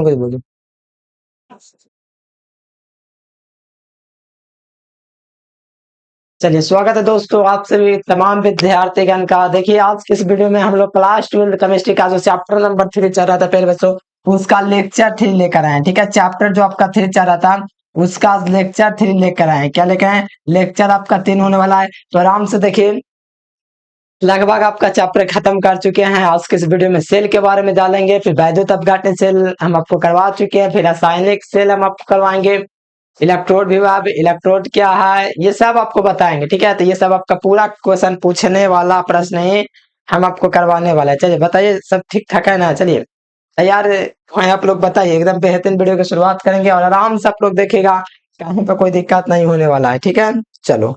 कोई बोलो। चलिए, स्वागत है दोस्तों आप सभी तमाम विद्यार्थीगण का। देखिए, आज की इस वीडियो में हम लोग क्लास 12 केमिस्ट्री का जो चैप्टर नंबर 3 चल रहा था पहले बच्चों, उसका लेक्चर 3 लेकर आए हैं। ठीक है, चैप्टर जो आपका 3 चल रहा था उसका लेक्चर 3 लेकर आए हैं। क्या लेकर आए हैं? लेक्चर आपका 3 होने वाला है, तो आराम से देखिए। लगभग आपका चैप्टर खत्म कर चुके हैं। आज के इस वीडियो में सेल के बारे में जानेंगे, फिर वैद्युत अपघटन सेल हम आपको करवा चुके हैं, फिर रासायनिक सेल हम आपको करवाएंगे, इलेक्ट्रोड विभाग, इलेक्ट्रोड क्या है, ये सब आपको बताएंगे। ठीक है, तो ये सब आपका पूरा क्वेश्चन पूछने वाला प्रश्न ही हम आपको करवाने वाला है। चलिए बताइए, सब ठीक ठाक है ना? चलिए तैयार हैं आप लोग? बताइए, एकदम बेहतरीन वीडियो की शुरुआत करेंगे और आराम से आप लोग देखिएगा, कहीं पर कोई दिक्कत नहीं होने वाला है। ठीक है, चलो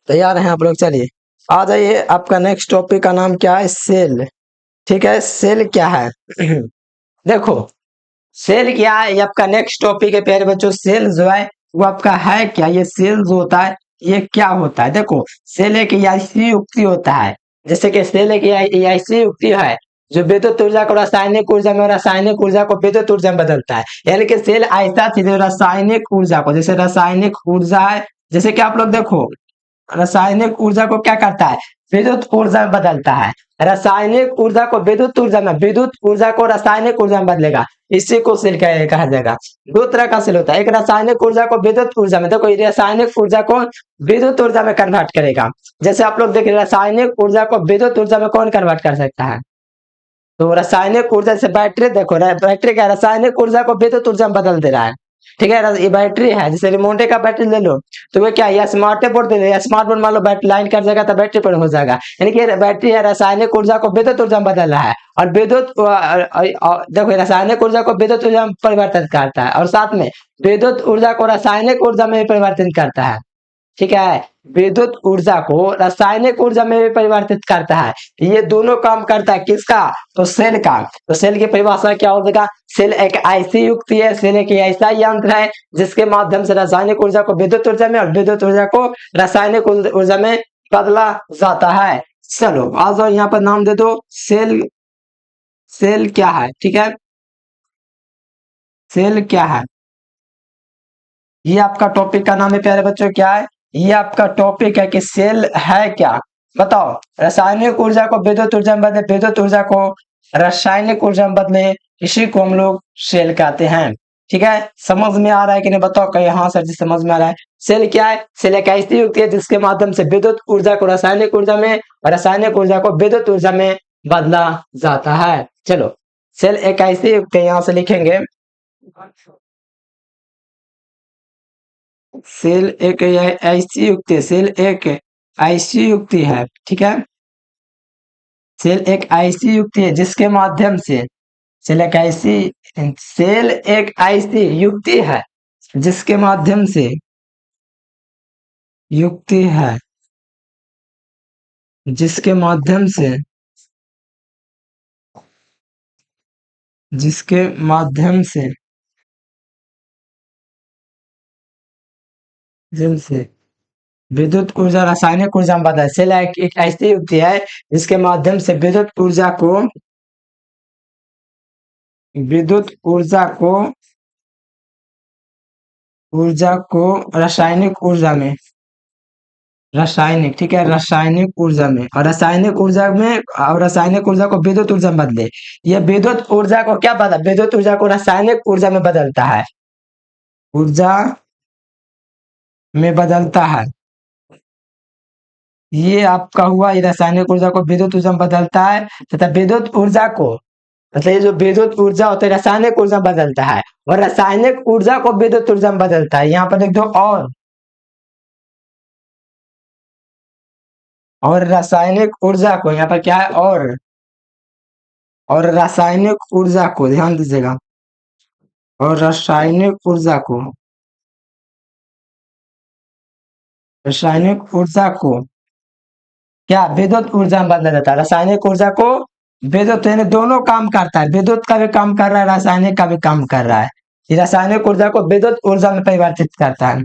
तैयार हैं आप लोग? चलिए आ जाइए। आपका नेक्स्ट टॉपिक का नाम क्या है? सेल। ठीक है, सेल क्या है? देखो, सेल क्या है, ये आपका नेक्स्ट टॉपिक है प्यारे बच्चों। सेल जो है वो आपका है क्या? ये सेल जो होता है ये क्या होता है? देखो, सेल एक ऐसी युक्ति होता है, जैसे कि सेल एक ऐसी युक्ति है जो विद्युत ऊर्जा को रासायनिक ऊर्जा में, रासायनिक ऊर्जा को विद्युत ऊर्जा में बदलता है। यानी कि सेल ऐसा चीज है रासायनिक ऊर्जा को, जैसे रासायनिक ऊर्जा है, जैसे कि आप लोग देखो, रासायनिक ऊर्जा को क्या करता है? विद्युत ऊर्जा में बदलता है। रासायनिक ऊर्जा को विद्युत ऊर्जा में, विद्युत ऊर्जा को रासायनिक ऊर्जा में बदलेगा, इसी को सेल कहा जाएगा। दो तरह का सेल होता है, एक रासायनिक ऊर्जा को विद्युत ऊर्जा में, देखो ये रासायनिक ऊर्जा को विद्युत ऊर्जा में कन्वर्ट करेगा। जैसे आप लोग देखिए, रासायनिक ऊर्जा को विद्युत ऊर्जा में कौन कन्वर्ट कर सकता है? तो रासायनिक ऊर्जा से बैटरी, देखो बैटरी क्या रासायनिक ऊर्जा को विद्युत ऊर्जा में बदल दे रहा है। ठीक है, ये बैटरी है, जैसे रिमोटे का बैटरी ले लो, तो वो क्या है? स्मार्ट बोर्ड दे दे, स्मार्ट बोर्ड मान लो बैटरी लाइन कर जाएगा तो बैटरी पर हो जाएगा। यानी कि बैटरी है, रासायनिक ऊर्जा को विद्युत ऊर्जा में बदल रहा है, और विद्युत देखो, रासायनिक ऊर्जा को विद्युत ऊर्जा में परिवर्तित करता है, और साथ में विद्युत ऊर्जा को रासायनिक ऊर्जा में परिवर्तित करता है। ठीक है, विद्युत ऊर्जा को रासायनिक ऊर्जा में भी परिवर्तित करता है। ये दोनों काम करता है किसका? तो सेल का। तो सेल की परिभाषा क्या हो जाएगा? सेल एक ऐसी युक्ति है, सेल एक ऐसा यंत्र है जिसके माध्यम से रासायनिक ऊर्जा को विद्युत ऊर्जा में और विद्युत ऊर्जा को रासायनिक ऊर्जा में बदला जाता है। चलो आ जाओ, यहाँ पर नाम दे दो सेल। सेल क्या है? ठीक है, सेल क्या है? ये आपका टॉपिक का नाम है प्यारे बच्चों, क्या है? ये आपका टॉपिक है कि सेल है क्या? बताओ। रासायनिक ऊर्जा को विद्युत ऊर्जा में बदले, विद्युत ऊर्जा को रासायनिक ऊर्जा में बदले, इसी को हम लोग सेल कहते हैं। ठीक है, समझ में आ रहा है कि नहीं? बताओ कहीं हाँ सर जी समझ में आ रहा है। सेल क्या है? सेल एक ऐसी युक्ति है जिसके माध्यम से विद्युत ऊर्जा को रासायनिक ऊर्जा में और रासायनिक ऊर्जा को विद्युत ऊर्जा में बदला जाता है। चलो, सेल एक ऐसी युक्ति है, यहाँ से लिखेंगे सेल एक ऐसी युक्ति है, सेल एक ऐसी युक्ति है। ठीक है, सेल एक ऐसी युक्ति है जिसके माध्यम से, सेल एक ऐसी सेल एक ऐसी युक्ति है जिसके माध्यम से, युक्ति है जिसके माध्यम से, जिसके माध्यम से जिनसे विद्युत ऊर्जा रासायनिक ऊर्जा में बदल, सेल एक ऐसी युक्ति है जिसके माध्यम से विद्युत ऊर्जा को रासायनिक ऊर्जा में, रासायनिक, ठीक है, रासायनिक ऊर्जा में, और रासायनिक ऊर्जा में, और रासायनिक ऊर्जा को विद्युत ऊर्जा में बदले। ये विद्युत ऊर्जा को क्या बदल, विद्युत ऊर्जा को रासायनिक ऊर्जा में बदलता है, ऊर्जा में बदलता है। ये आपका हुआ, ये रासायनिक ऊर्जा को विद्युत ऊर्जा में बदलता है, तथा विद्युत ऊर्जा को, मतलब ये जो विद्युत ऊर्जा होता है रासायनिक ऊर्जा में बदलता है, और रासायनिक ऊर्जा को विद्युत ऊर्जा में बदलता है। यहाँ पर लिख दो और रासायनिक ऊर्जा को, यहाँ पर क्या है? और रासायनिक ऊर्जा को ध्यान दीजिएगा, और रासायनिक ऊर्जा को क्या विद्युत ऊर्जा में बदला जाता है। रासायनिक ऊर्जा को विद्युत, यानी दोनों काम करता है, विद्युत का भी काम कर रहा है, रासायनिक का भी काम कर रहा है। ये रासायनिक ऊर्जा को विद्युत ऊर्जा में परिवर्तित करता है,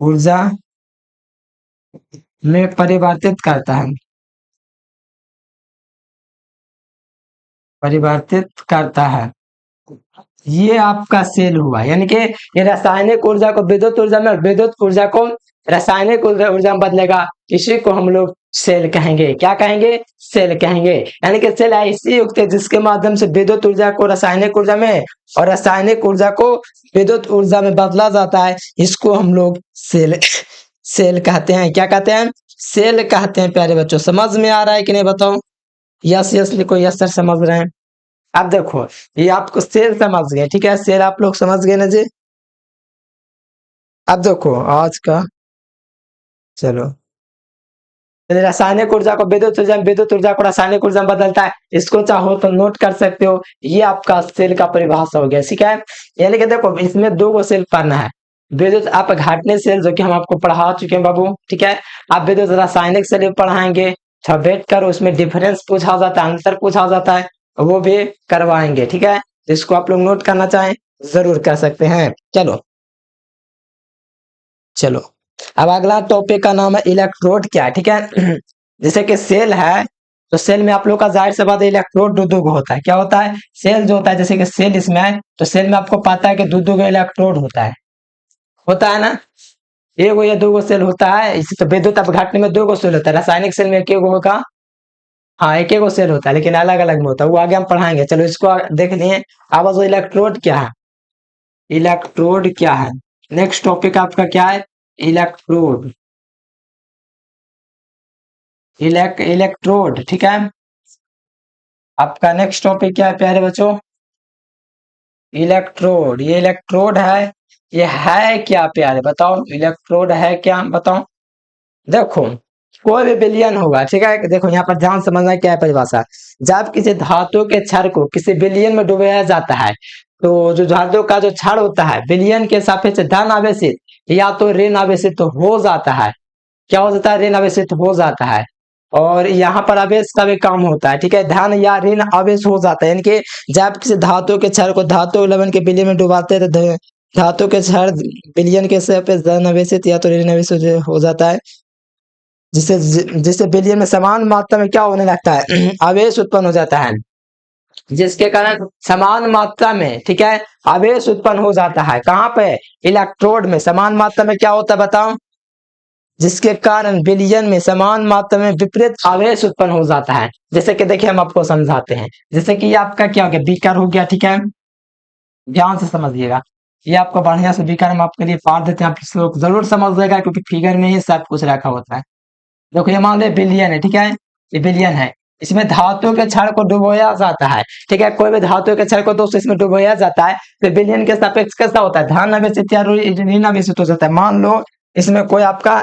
ऊर्जा में परिवर्तित करता है। परिवर्तित करता है। ये आपका सेल हुआ, यानी कि ये रासायनिक ऊर्जा को विद्युत ऊर्जा में, विद्युत ऊर्जा को रासायनिक ऊर्जा में बदलेगा। इसी को हम लोग सेल कहेंगे। क्या कहेंगे? सेल कहेंगे। यानी कि सेल ऐसी युक्त है जिसके माध्यम से विद्युत ऊर्जा को रासायनिक ऊर्जा में और रासायनिक ऊर्जा को विद्युत ऊर्जा में बदला जाता है। इसको हम लोग सेल सेल कहते हैं। क्या कहते हैं? सेल कहते हैं। प्यारे बच्चों, समझ में आ रहा है कि नहीं बताओ? यस यस लिखो, यस सर समझ रहे हैं। अब देखो, ये आपको सेल समझ गए, ठीक है? सेल आप लोग समझ गए ना जी? अब देखो आज का, चलो, रासायनिक ऊर्जा को विद्युत ऊर्जा में, विद्युत ऊर्जा को रासायनिक ऊर्जा में बदलता है। इसको चाहो तो नोट कर सकते हो। ये आपका सेल का परिभाषा हो गया, ठीक है? यानी कि देखो, इसमें दो गो सेल पढ़ना है। विद्युत आप घाटने सेल, जो कि हम आपको पढ़ा चुके हैं बाबू, ठीक है? आप विद्युत रासायनिक सेल पढ़ाएंगे, वेट करो, उसमें डिफरेंस पूछा जाता है, अंतर पूछा जाता है, वो भी करवाएंगे, ठीक है? इसको आप लोग नोट करना चाहें जरूर कर सकते हैं। चलो चलो, अब अगला टॉपिक का नाम है इलेक्ट्रोड। क्या है? ठीक है? जैसे कि सेल है, तो सेल में आप लोग का जाहिर सी बात है इलेक्ट्रोड दो दो गो होता है। क्या होता है? सेल जो होता है, जैसे कि सेल इसमें है, तो सेल में आपको पता है कि दो दो गो इलेक्ट्रोड होता है ना? एक गो या दो गो सेल होता है। इसी तो विद्युत अपघटन में दो गो सेल होता है, रासायनिक सेल में एक गो होगा। हाँ, एक गो सेल होता है, लेकिन अलग अलग में होता है, वो आगे हम पढ़ाएंगे। चलो इसको देख लिए। अब वो इलेक्ट्रोड क्या है? इलेक्ट्रोड क्या है? नेक्स्ट टॉपिक आपका क्या है? इलेक्ट्रोड। इलेक्ट्रोड, ठीक है? आपका नेक्स्ट टॉपिक क्या है प्यारे बच्चों? इलेक्ट्रोड। ये इलेक्ट्रोड है, ये है क्या प्यारे? बताओ, इलेक्ट्रोड है क्या? बताओ। देखो, कोई भी विलयन होगा, ठीक है? देखो यहाँ पर ध्यान समझना क्या है परिभाषा। जब किसी धातु के क्षण को किसी विलयन में डुबाया जाता है, तो जो धातु का जो क्षण होता है विलयन के सापेक्ष धन आवेशित या तो ऋण आवेशित तो हो जाता है। क्या हो जाता है? ऋण आवेशित हो जाता है। और यहाँ पर आवेश का भी काम होता है, ठीक है? धन या ऋण आवेश हो जाता है, यानी कि जब किसी धातु के क्षण को धातु लवण के विलयन में डुबाते हैं, तो धातु के क्षण विलयन के सापेक्ष धन आवेशित या तो ऋण आवेशित हो जाता है, जिससे जिससे विलयन में समान मात्रा में क्या होने लगता है? आवेश उत्पन्न हो जाता है, जिसके कारण समान मात्रा में, ठीक है, आवेश उत्पन्न हो जाता है। कहाँ पे? इलेक्ट्रोड में समान मात्रा में क्या होता है बताओ? जिसके कारण विलयन में समान मात्रा में विपरीत आवेश उत्पन्न हो जाता है। जैसे कि देखिए, हम आपको समझाते हैं। जैसे कि ये आपका क्या हो गया? बीकर हो गया, ठीक है? ध्यान से समझिएगा। ये आपको बढ़िया से बीकर हम आपके लिए पार देते हैं, आप इस लोग जरूर समझ लेगा, क्योंकि फिगर में ही सब कुछ रखा होता है। देखो, ये मान लो बिलियन है, ठीक है? ये बिलियन है। इसमें धातु के क्षण को डुबोया जाता है, ठीक है? कोई भी धातु के क्षण को दोस्तों इसमें डुबोया जाता है, तो बिलियन के सापेक्ष कैसा होता है? धन आवेशित या ऋण आवेशित हो जाता है। मान लो इसमें कोई आपका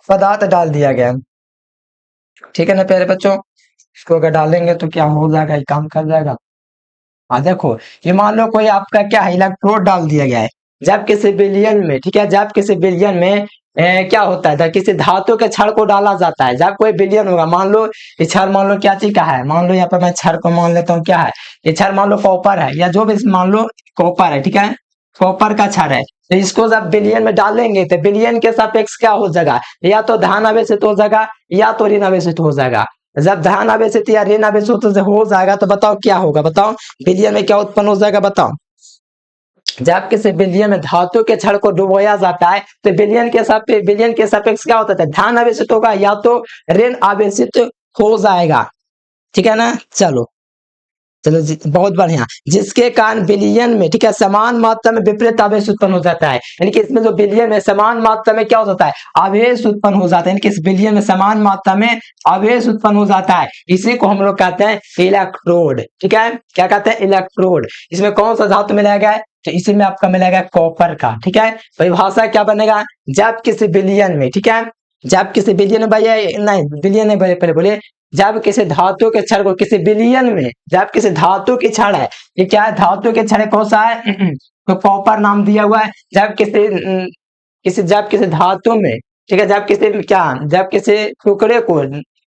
पदार्थ डाल दिया गया, ठीक है ना प्यारे बच्चों? इसको अगर डालेंगे तो क्या हो जाएगा? ये काम कर जाएगा। हाँ देखो, ये मान लो कोई आपका क्या है, इलेक्ट्रोड डाल दिया गया है। जब किसी विलयन में, ठीक है, जब किसी विलयन में क्या होता है? जब किसी धातु के क्षण को डाला जाता है, जब कोई विलयन होगा, मान लो ये क्षण, मान लो क्या चीज का है, मान लो यहाँ पर मैं क्षण को मान लेता हूँ, क्या है ये क्षण? मान लो कॉपर है, या जो भी, मान लो कॉपर है, ठीक है? कॉपर का क्षण है, तो इसको जब विलयन में डालेंगे तो विलयन के सापेक्ष क्या हो जाएगा? या तो धन आवेशित हो जाएगा या तो ऋण आवेशित हो जाएगा। जब धन आवेशित या ऋण आवेशित हो जाएगा, तो बताओ क्या होगा? बताओ, विलयन में क्या उत्पन्न हो जाएगा? बताओ। जब किसी विलयन में धातु के क्षण को डुबोया जाता है, तो विलयन के सापेक्ष क्या होता है? धन आवेशित होगा या तो ऋण आवेशित हो जाएगा, ठीक है ना? चलो चलो जी, बहुत बढ़िया। जिसके कारण विलयन में, ठीक है, समान मात्रा में विपरीत आवेश उत्पन्न हो जाता है। यानी कि इसमें जो विलयन में समान मात्रा में क्या हो जाता है? आवेश उत्पन्न हो जाता है। यानी कि इस विलयन में समान मात्रा में आवेश उत्पन्न हो जाता है। इसी को हम लोग कहते हैं इलेक्ट्रोड, ठीक है? क्या कहते हैं? इलेक्ट्रोड। इसमें कौन सा धातु मिलाया गया है? तो इसी में आपका मिलाएगा कॉपर का, ठीक है? परिभाषा क्या बनेगा? जब किसी विलयन में, ठीक है, जब किसी विलयन में, भैया नहीं विलयन नहीं, पहले बोले, जब किसी धातु के क्षण को किसी विलयन में, जब किसी धातु की क्षण है, ये क्या है? धातु के क्षण कौन सा है? तो कॉपर नाम दिया हुआ है। जब जब किसी धातु में, ठीक है, जब किसी टुकड़े को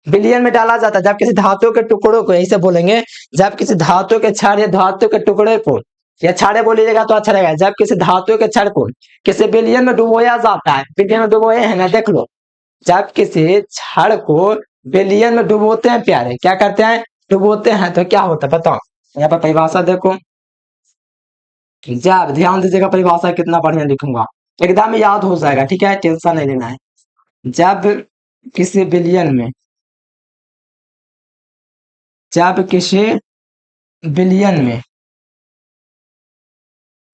विलयन में डाला जाता है, जब किसी धातु के टुकड़ों को, ऐसे बोलेंगे, जब किसी धातु के क्षण या धातु के टुकड़े को, या छाड़े बोलिएगा तो अच्छा रहेगा, जब किसी धातु के क्षण को किसी विलयन में डुबोया जाता है, विलयन में डुबोए हैं ना, देख लो, जब किसी क्षण को विलयन में डुबोते हैं प्यारे, क्या करते हैं? डुबोते हैं तो क्या होता है बताओ। यहाँ पर परिभाषा देखो, जब, ध्यान दीजिएगा परिभाषा कितना बढ़िया लिखूंगा, एकदम याद हो जाएगा, ठीक है, टेंशन नहीं लेना है। जब किसी बिलियन में, जब किसी बिलियन में,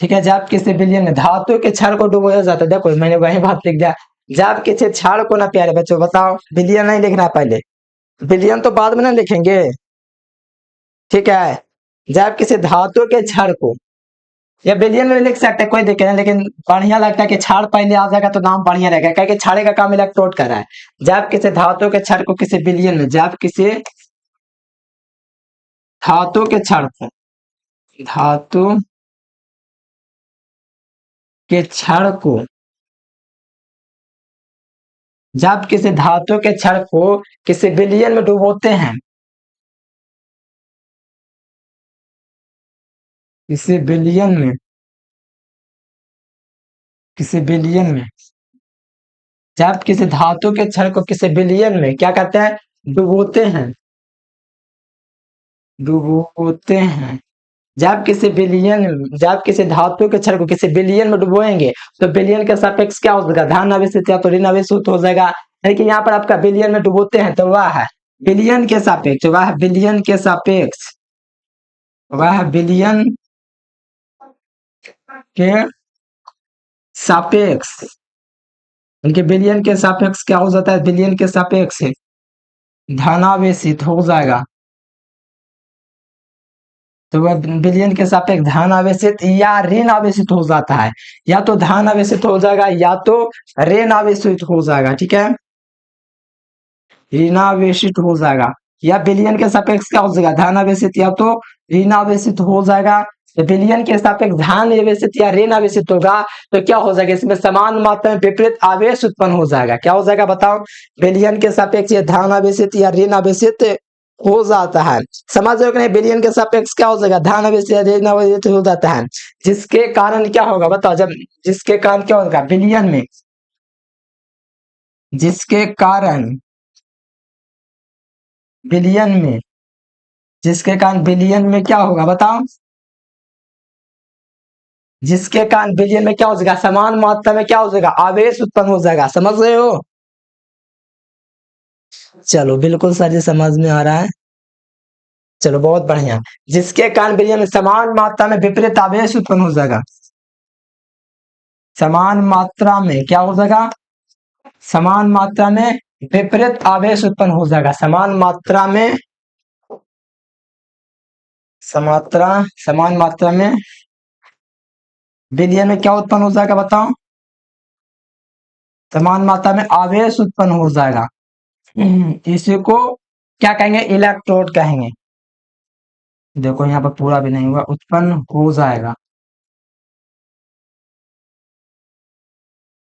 ठीक है, जब किसी बिलियन में धातु के क्षण को डुबोया जाता है, देखो मैंने वही बात लिख दिया। जब किसी क्षण को, ना प्यारे बच्चों बताओ, बिलियन नहीं लिखना पहले, बिलियन तो बाद में ना लिखेंगे, ठीक है। जब किसी धातु के क्षण को, या बिलियन में लिख सकते हैं, कोई दिक्कत नहीं, लेकिन बढ़िया लगता है कि क्षण पहले आ जाएगा तो नाम बढ़िया रहेगा, क्योंकि क्षण का काम इलेक्ट्रोड कर रहा है। जब किसी धातु के क्षण को किसी बिलियन में, जब किसी धातु के क्षण को, धातु के क्षण को, जब किसी धातु के क्षण को किसी बिलियन में डुबोते हैं, किसी बिलियन में, किसी बिलियन में, जब किसी धातु के क्षण को किसी बिलियन में क्या करते हैं, डुबोते हैं, डुबोते हैं। जब किसी बिलियन, जब किसी धातु के क्षण को किसी बिलियन में डुबोएंगे तो बिलियन के सापेक्ष क्या हो जाएगा, धन आवेशित या तो ऋण आवेशित हो जाएगा। यानी कि यहाँ पर आपका बिलियन में डुबोते हैं तो वह है बिलियन के सापेक्ष, वह बिलियन के सापेक्ष, वह बिलियन के सापेक्ष, उनके बिलियन के सापेक्ष क्या हो जाता है, बिलियन के सापेक्ष धनावेशित हो जाएगा। तो वह बिलियन के सापेक्ष धन आवेशित या ऋण आवेशित हो जाता है, या तो धन आवेशित हो जाएगा या तो ऋण आवेशित हो जाएगा, ठीक है, ऋण आवेशित हो जाएगा। या बिलियन के सापेक्ष क्या हो जाएगा, धन आवेशित या तो ऋण आवेशित हो जाएगा। तो बिलियन के सापेक्ष धन आवेशित या ऋण आवेशित होगा तो क्या हो जाएगा, इसमें समान मात्रा में विपरीत आवेश उत्पन्न हो जाएगा। क्या हो जाएगा बताओ, बिलियन के सापेक्ष या धन आवेशित या ऋण आवेशित हो जाता है। समझ रहे हो कि नहीं, बिलियन के सापेक्ष क्या हो जाएगा, धन आवेशित या ऋण आवेशित हो जाता है, जिसके कारण क्या होगा बताओ, जब जिसके कारण क्या होगा बिलियन में, जिसके कारण बिलियन में, जिसके कारण बिलियन में क्या होगा बताओ, जिसके कारण बिलियन में क्या हो जाएगा, समान मात्रा में क्या हो जाएगा, आवेश उत्पन्न हो जाएगा। समझ रहे हो, चलो बिल्कुल सर जी समझ में आ रहा है, चलो बहुत बढ़िया। जिसके कारण बिलियन में समान मात्रा में विपरीत आवेश उत्पन्न हो जाएगा, समान मात्रा में क्या हो जाएगा, समान मात्रा में विपरीत आवेश उत्पन्न हो जाएगा, समान मात्रा में, समान मात्रा में बिलियन में क्या उत्पन्न हो जाएगा बताओ, समान मात्रा में आवेश उत्पन्न हो जाएगा। इसी को क्या कहेंगे, इलेक्ट्रोड कहेंगे। देखो यहाँ पर पूरा भी नहीं हुआ, उत्पन्न हो जाएगा,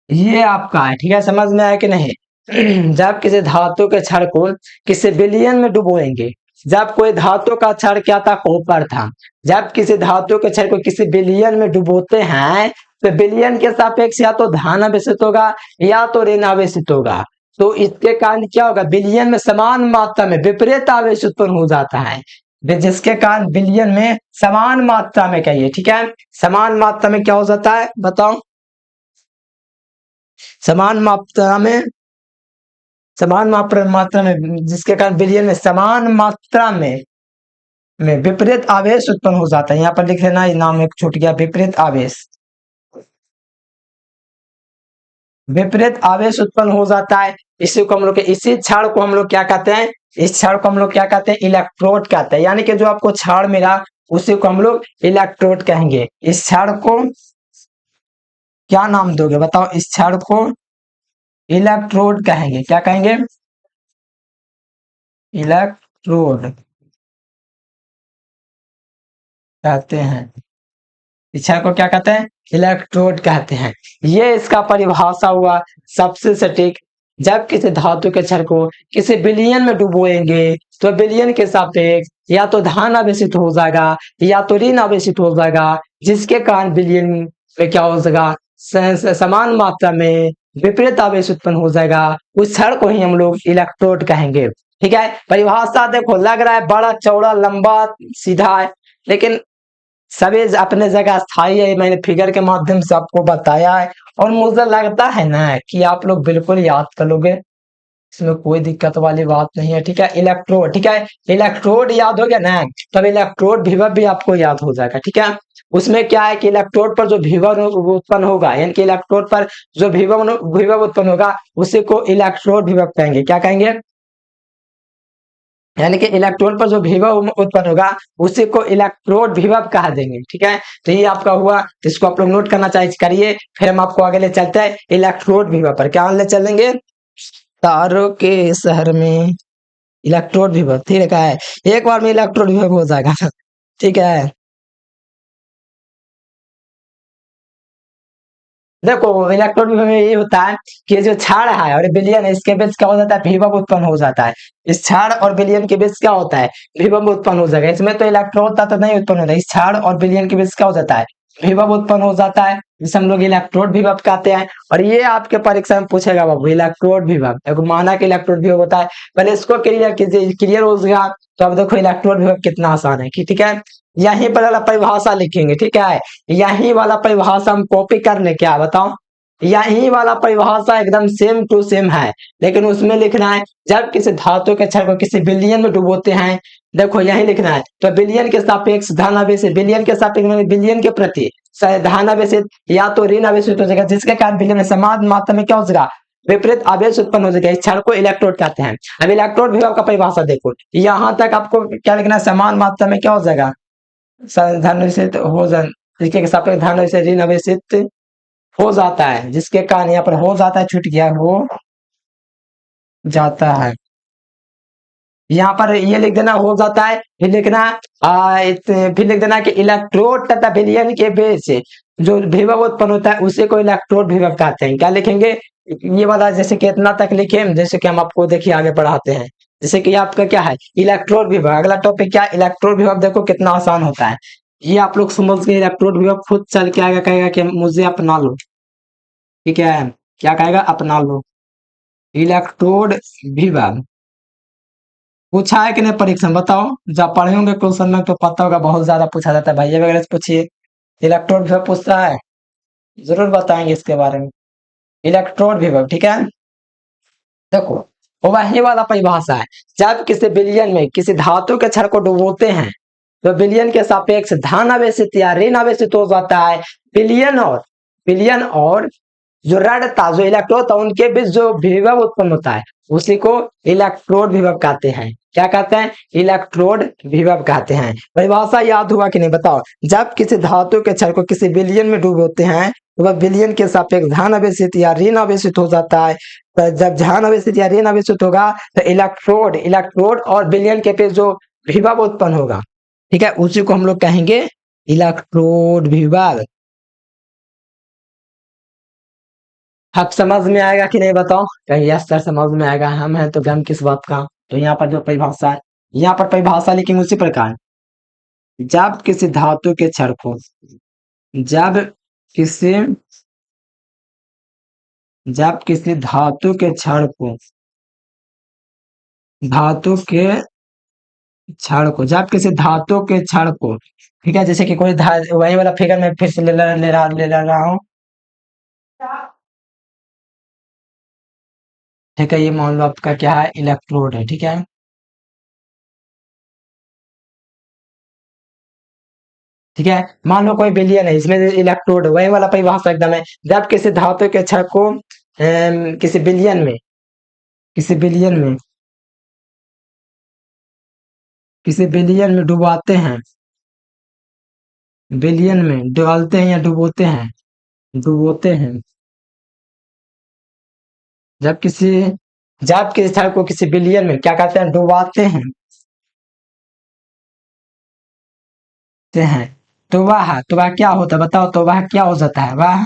ये आपका है, ठीक है, समझ में आया कि नहीं। जब किसी धातु के क्षण को किसी बिलियन में डुबोएंगे, जब कोई धातु का क्षण क्या था, कॉपर था, जब किसी धातु के क्षण को किसी बिलियन में डुबोते हैं तो बिलियन के सापेक्ष या तो धन आवेशित होगा या तो ऋण आवेशित होगा। तो इसके कारण क्या होगा, बिलियन में समान मात्रा में विपरीत आवेश उत्पन्न हो जाता है, जिसके कारण बिलियन में समान मात्रा में, कहिए ठीक है, समान मात्रा में क्या हो जाता है बताओ, समान मात्रा में, समान मात्रा में, जिसके कारण बिलियन में समान मात्रा में विपरीत आवेश उत्पन्न हो जाता है। यहाँ पर लिख लेना, नाम एक छूट गया, विपरीत आवेश, विपरीत आवेश उत्पन्न हो जाता है। इसी को हम लोग, इसी क्षण को हम लोग क्या कहते हैं, इस क्षण को हम लोग क्या कहते हैं, इलेक्ट्रोड कहते हैं। यानी कि जो आपको क्षण मिला उसी को हम लोग इलेक्ट्रोड कहेंगे। इस क्षण को क्या नाम दोगे बताओ, इस क्षण को इलेक्ट्रोड कहेंगे, क्या कहेंगे, इलेक्ट्रोड कहते हैं। इस क्षण को क्या कहते हैं, इलेक्ट्रोड कहते हैं। ये इसका परिभाषा हुआ सबसे सटीक। जब किसी धातु के क्षण को किसी बिलियन में डुबोएंगे तो बिलियन के सापेक्ष या तो धन आवेशित हो जाएगा या तो ऋण आवेशित हो जाएगा, जिसके कारण बिलियन में क्या हो जाएगा, समान मात्रा में विपरीत आवेश उत्पन्न हो जाएगा, उस क्षण को ही हम लोग इलेक्ट्रोड कहेंगे। ठीक है, परिभाषा देखो लग रहा है बड़ा चौड़ा लंबा सीधा है, लेकिन सभी अपने जगह स्थायी है। मैंने फिगर के माध्यम से आपको बताया है, और मुझे लगता है ना कि आप लोग बिल्कुल याद कर लोगे, इसमें कोई दिक्कत वाली बात नहीं है। ठीक है, इलेक्ट्रोड, ठीक है, इलेक्ट्रोड याद हो गया ना, तब इलेक्ट्रोड विभव भी आपको याद हो जाएगा। ठीक है, उसमें क्या है कि इलेक्ट्रोड पर जो विभव उत्पन्न होगा, यानी कि इलेक्ट्रोड पर जो विभव विभव उत्पन्न होगा उसी को इलेक्ट्रोड विभव कहेंगे। क्या कहेंगे? यानी कि इलेक्ट्रोड पर जो विभव उत्पन्न होगा उसी को इलेक्ट्रोड विभव कहा देंगे। ठीक है, तो ये आपका हुआ, इसको आप लोग नोट करना चाहिए करिए। फिर हम आपको आगे ले चलते हैं इलेक्ट्रोड विभव पर। क्या ले चलेंगे? तारों के शहर में इलेक्ट्रोड विभव, ठीक है, एक बार में इलेक्ट्रोड विभव हो जाएगा। ठीक है, देखो इलेक्ट्रोड विभव में ये होता है कि जो क्षार है और विलयन है, इसके बीच क्या हो जाता है? विभव उत्पन्न हो जाता है। इस क्षार और विलयन के बीच क्या होता है? विभव उत्पन्न हो जाएगा। इसमें तो इलेक्ट्रोड तत्व नहीं उत्पन्न होता है, इस क्षार और विलयन के बीच क्या हो जाता है? विभव उत्पन्न हो जाता है, जिसे हम लोग इलेक्ट्रोड विभव कहते हैं। और ये आपके परीक्षा में पूछेगा बाबू, इलेक्ट्रोड विभव, देखो मानक इलेक्ट्रोड विभव होता है। पहले इसको क्लियर कीजिए, क्लियर हो गया तो अब देखो इलेक्ट्रोड विभव कितना आसान है कि ठीक है, यहीं पर वाला परिभाषा लिखेंगे। ठीक है, यही वाला परिभाषा हम कॉपी कर ले, क्या बताओ? यही वाला परिभाषा एकदम सेम टू सेम है, लेकिन उसमें लिखना है जब किसी धातु के क्षण को किसी बिलियन में डुबोते हैं। देखो यही लिखना है, तो बिलियन के सापेक्ष धन आवेशित, बिलियन के सापेक्ष मतलब बिलियन के प्रति धन आवेशित या तो ऋण आवेशित हो जाएगा, जिसके कारण बिलियन में समान मात्रा में क्या हो जाएगा? विपरीत आवेश उत्पन्न हो जाएगा। इस क्षण को इलेक्ट्रोड कहते हैं। अब इलेक्ट्रोड विभव का परिभाषा देखो, यहाँ तक आपको क्या लिखना है? समान मात्रा में क्या हो जाएगा? धन आवेशित हो जाए, इसके सापेक्ष धन आवेशित ऋण आवेशित हो जाता है, जिसके कारण यहाँ पर हो जाता है छूट गया, हो जाता है। यहाँ पर ये लिख देना हो जाता है, फिर लिखना फिर लिख देना कि इलेक्ट्रोड तथा विलयन के बीच जो विभव उत्पन्न होता है उसी को इलेक्ट्रोड विभव कहते हैं। क्या लिखेंगे? ये वाला जैसे कि इतना तक लिखे, जैसे कि हम आपको देखिए आगे पढ़ाते हैं। जैसे कि आपका क्या है? इलेक्ट्रोड विभव। अगला टॉपिक क्या? इलेक्ट्रोड विभव। देखो कितना आसान होता है, ये आप लोग समझ के इलेक्ट्रोड विभव खुद चल के आएगा, कहेगा कि मुझे अपना लो। ठीक है, क्या कहेगा? अपना लो। इलेक्ट्रोड विभव पूछा है कि नहीं परीक्षा में बताओ? जब पढ़े होंगे क्वेश्चन में तो पता होगा, बहुत ज्यादा पूछा जाता है भैया वगैरह से पूछिए। इलेक्ट्रोड विभव पूछता है, जरूर बताएंगे इसके बारे में। इलेक्ट्रोड विभव, ठीक है, देखो वो वही वाला परिभाषा है। जब किसी विलयन में किसी धातु के क्षण को डुबोते हैं तो विलयन के सापेक्ष धन आवेशित या ऋण आवेशित हो जाता है। विलयन और जो ऋणता, जो इलेक्ट्रोड था उनके बीच जो विभव उत्पन्न होता है उसी को इलेक्ट्रोड विभव कहते हैं। क्या कहते हैं? इलेक्ट्रोड विभव कहते हैं। परिभाषा याद हुआ कि नहीं बताओ? जब किसी धातु के क्षण को किसी विलयन में डुबोते हैं तो वह विलयन के सापेक्ष धन आवेशित या ऋण आवेशित हो जाता है। तो जब धन आवेशित या ऋण आवेशित होगा तो इलेक्ट्रोड इलेक्ट्रोड और विलयन के बीच जो विभव उत्पन्न होगा, ठीक है, उसी को हम लोग कहेंगे इलेक्ट्रोड विभव। अब समझ में आएगा कि नहीं बताओ? कहीं यस सर समझ में आएगा, हम हैं तो गम किस बात का। तो यहाँ पर जो परिभाषा है, यहाँ पर परिभाषा लिखेंगे उसी प्रकार। जब किसी धातु के क्षण को जब किसी जब किसी धातु के क्षण को धातु के जब किसी धातु के क्षण को, ठीक है, जैसे कि कोई वही वाला फिगर में फिर से ले रहा हूँ। ठीक है, ये मान लो आपका क्या है? इलेक्ट्रोड है। ठीक है, ठीक है, मान लो कोई विलयन है, इसमें इलेक्ट्रोड वही वाला परिभाषा एकदम है। जब किसी धातु के क्षण को किसी विलयन में किसी विलयन में किसी विलयन में डुबाते हैं, विलयन में डालते हैं या डुबोते हैं, डुबोते हैं। जब किसी जब किसी क्षण को किसी विलयन में क्या कहते हैं? डुबाते हैं, तो वह क्या होता है बताओ? तो वह क्या हो जाता है? वह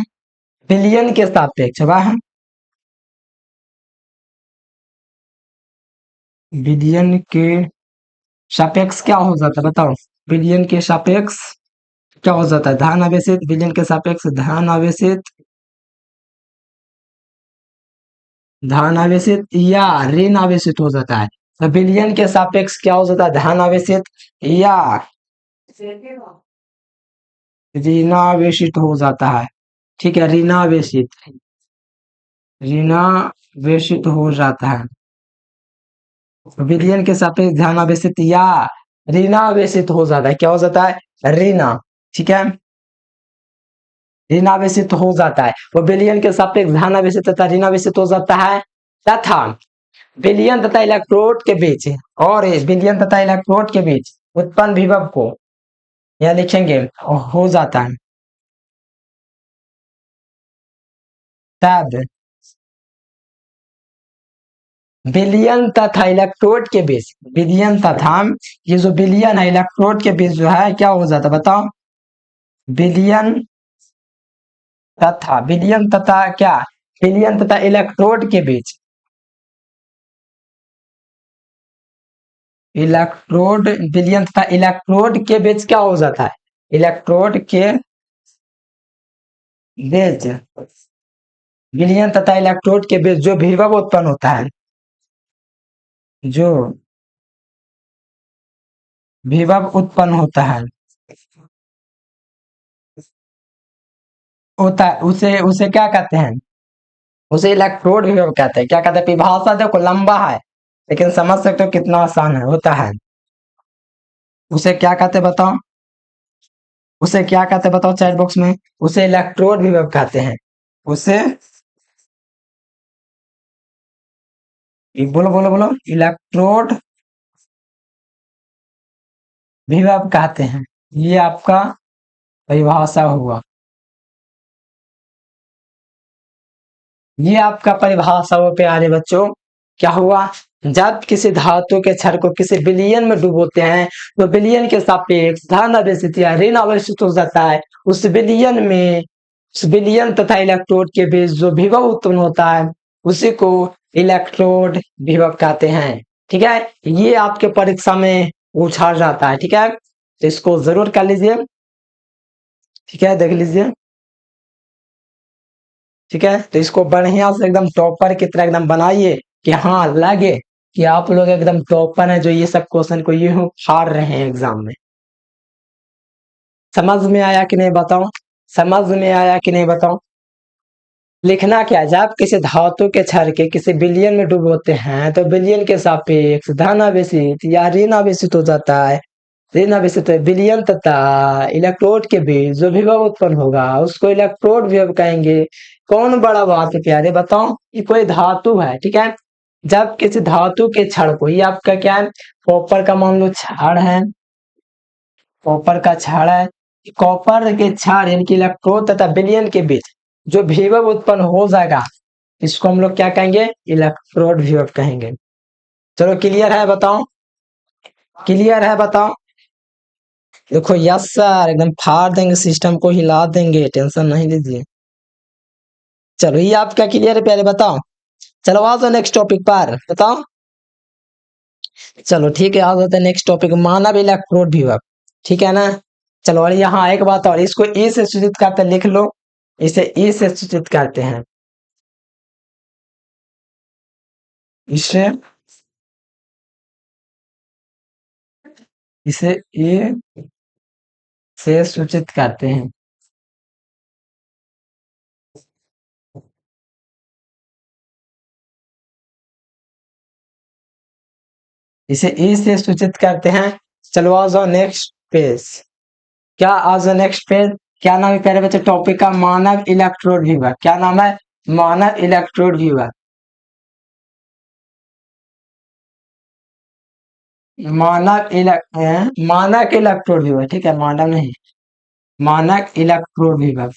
विलयन के सापेक्ष वह विलयन के सापेक्ष क्या हो जाता है बताओ? विलयन के सापेक्ष क्या हो जाता है? धन आवेशित, विलयन के सापेक्ष धन आवेशित धन आवेशित या ऋण आवेशित हो जाता है। तो विलयन के सापेक्ष क्या हो जाता है, धन आवेशित या ऋणावेशित हो जाता है। ठीक है, ऋणावेशित हो जाता है। विलयन के सापेक्ष धनावेशित या ऋणावेशित हो जाता है। क्या हो जाता है, ऋणा। ठीक है, ऋणावेशित हो जाता है। वो विलयन के सापेक्ष धनावेशित तथा ऋणावेशित हो जाता है। तथा विलयन तथा इलेक्ट्रोड के बीच, और विलयन तथा इलेक्ट्रोड के बीच उत्पन्न विभव को यह लिखेंगे हो जाता है। तब विलयन तथा इलेक्ट्रोड के बीच, विलयन तथा, ये जो विलयन है इलेक्ट्रोड के बीच जो है क्या हो जाता है बताओ, विलयन विलयन तथा क्या, विलयन तथा इलेक्ट्रोड के बीच, इलेक्ट्रोड विलयन तथा इलेक्ट्रोड के बीच क्या हो जाता है, इलेक्ट्रोड के बीच, विलयन तथा इलेक्ट्रोड के बीच जो विभव उत्पन्न होता है, जो विभव उत्पन्न होता है उसे उसे क्या कहते हैं, उसे इलेक्ट्रोड विभव कहते हैं। क्या कहते हैं, परिभाषा देखो लंबा है लेकिन समझ सकते हो कितना आसान है होता है। उसे क्या कहते हैं बताओ, उसे क्या कहते हैं बताओ चैट बॉक्स में। उसे इलेक्ट्रोड विभव कहते हैं। उसे बोलो बोलो बोलो, इलेक्ट्रोड विभव कहते हैं। ये आपका परिभाषा हुआ, ये आपका परिभाषा हुआ प्यारे बच्चों। क्या हुआ, जब किसी धातु के क्षण को किसी विलयन में डुबोते हैं तो विलयन के सापेक्ष धन आवेशित या ऋण आवेशित हो जाता है। उस विलयन में, उस विलयन तथा इलेक्ट्रोड के बीच जो विभव उत्पन्न होता है उसी को इलेक्ट्रोड विभव कहते हैं। ठीक है, ये आपके परीक्षा में पूछा जाता है। ठीक है, तो इसको जरूर कर लीजिए। ठीक है, देख लीजिए। ठीक है, तो इसको बढ़िया से एकदम टॉपर की तरह एकदम बनाइए कि हाँ लगे कि आप लोग एकदम टॉपर हैं जो ये सब क्वेश्चन को ये हार रहे हैं एग्जाम में। समझ में आया कि नहीं बताओ, समझ में आया कि नहीं बताओ। लिखना क्या है, जब किसी धातु के क्षण के किसी विलयन में डुबोते हैं तो विलयन के सापेक्ष धन आवेशित या ऋण आवेशित हो जाता है। ऋण आवेशित विलयन तथा इलेक्ट्रोड के बीच जो विभव उत्पन्न होगा उसको इलेक्ट्रोड विभव कहेंगे। कौन बड़ा बात है प्यारे बताओ, ये कोई धातु है। ठीक है, जब किसी धातु के क्षण को, ये आपका क्या है, कॉपर का मान लो क्षण है, कॉपर का क्षण है, कॉपर के क्षण यानी कि इलेक्ट्रोड तथा विलयन के बीच जो विभव उत्पन्न हो जाएगा इसको हम लोग क्या कहेंगे, इलेक्ट्रोड विभव कहेंगे। चलो क्लियर है बताओ, क्लियर है बताओ। देखो यस सर, एकदम फाड़ देंगे, सिस्टम को हिला देंगे, टेंशन नहीं लीजिए। चलो ये आपका क्लियर है प्यारे बताओ। चलो आ जाओ नेक्स्ट टॉपिक पर बताओ। चलो ठीक है, आ जाते हैं नेक्स्ट टॉपिक, मानव इलेक्ट्रोड विभव। ठीक है ना। चलो और यहाँ एक बात और, इसको ई से सूचित करते हैं, लिख लो, इसे ई से सूचित करते हैं, इसे इसे ए से सूचित करते हैं। इसे ए से सूचित करते हैं। चलो आ जाओ नेक्स्ट पेज। क्या आ जाओ नेक्स्ट पेज। क्या नाम है प्यारे बच्चे टॉपिक का, मानव इलेक्ट्रोड विभव। क्या नाम है, मानव इलेक्ट्रोड विभव। मानक इलेक्ट्रोड विभव। ठीक है, मानव नहीं, मानक इलेक्ट्रोड विभव।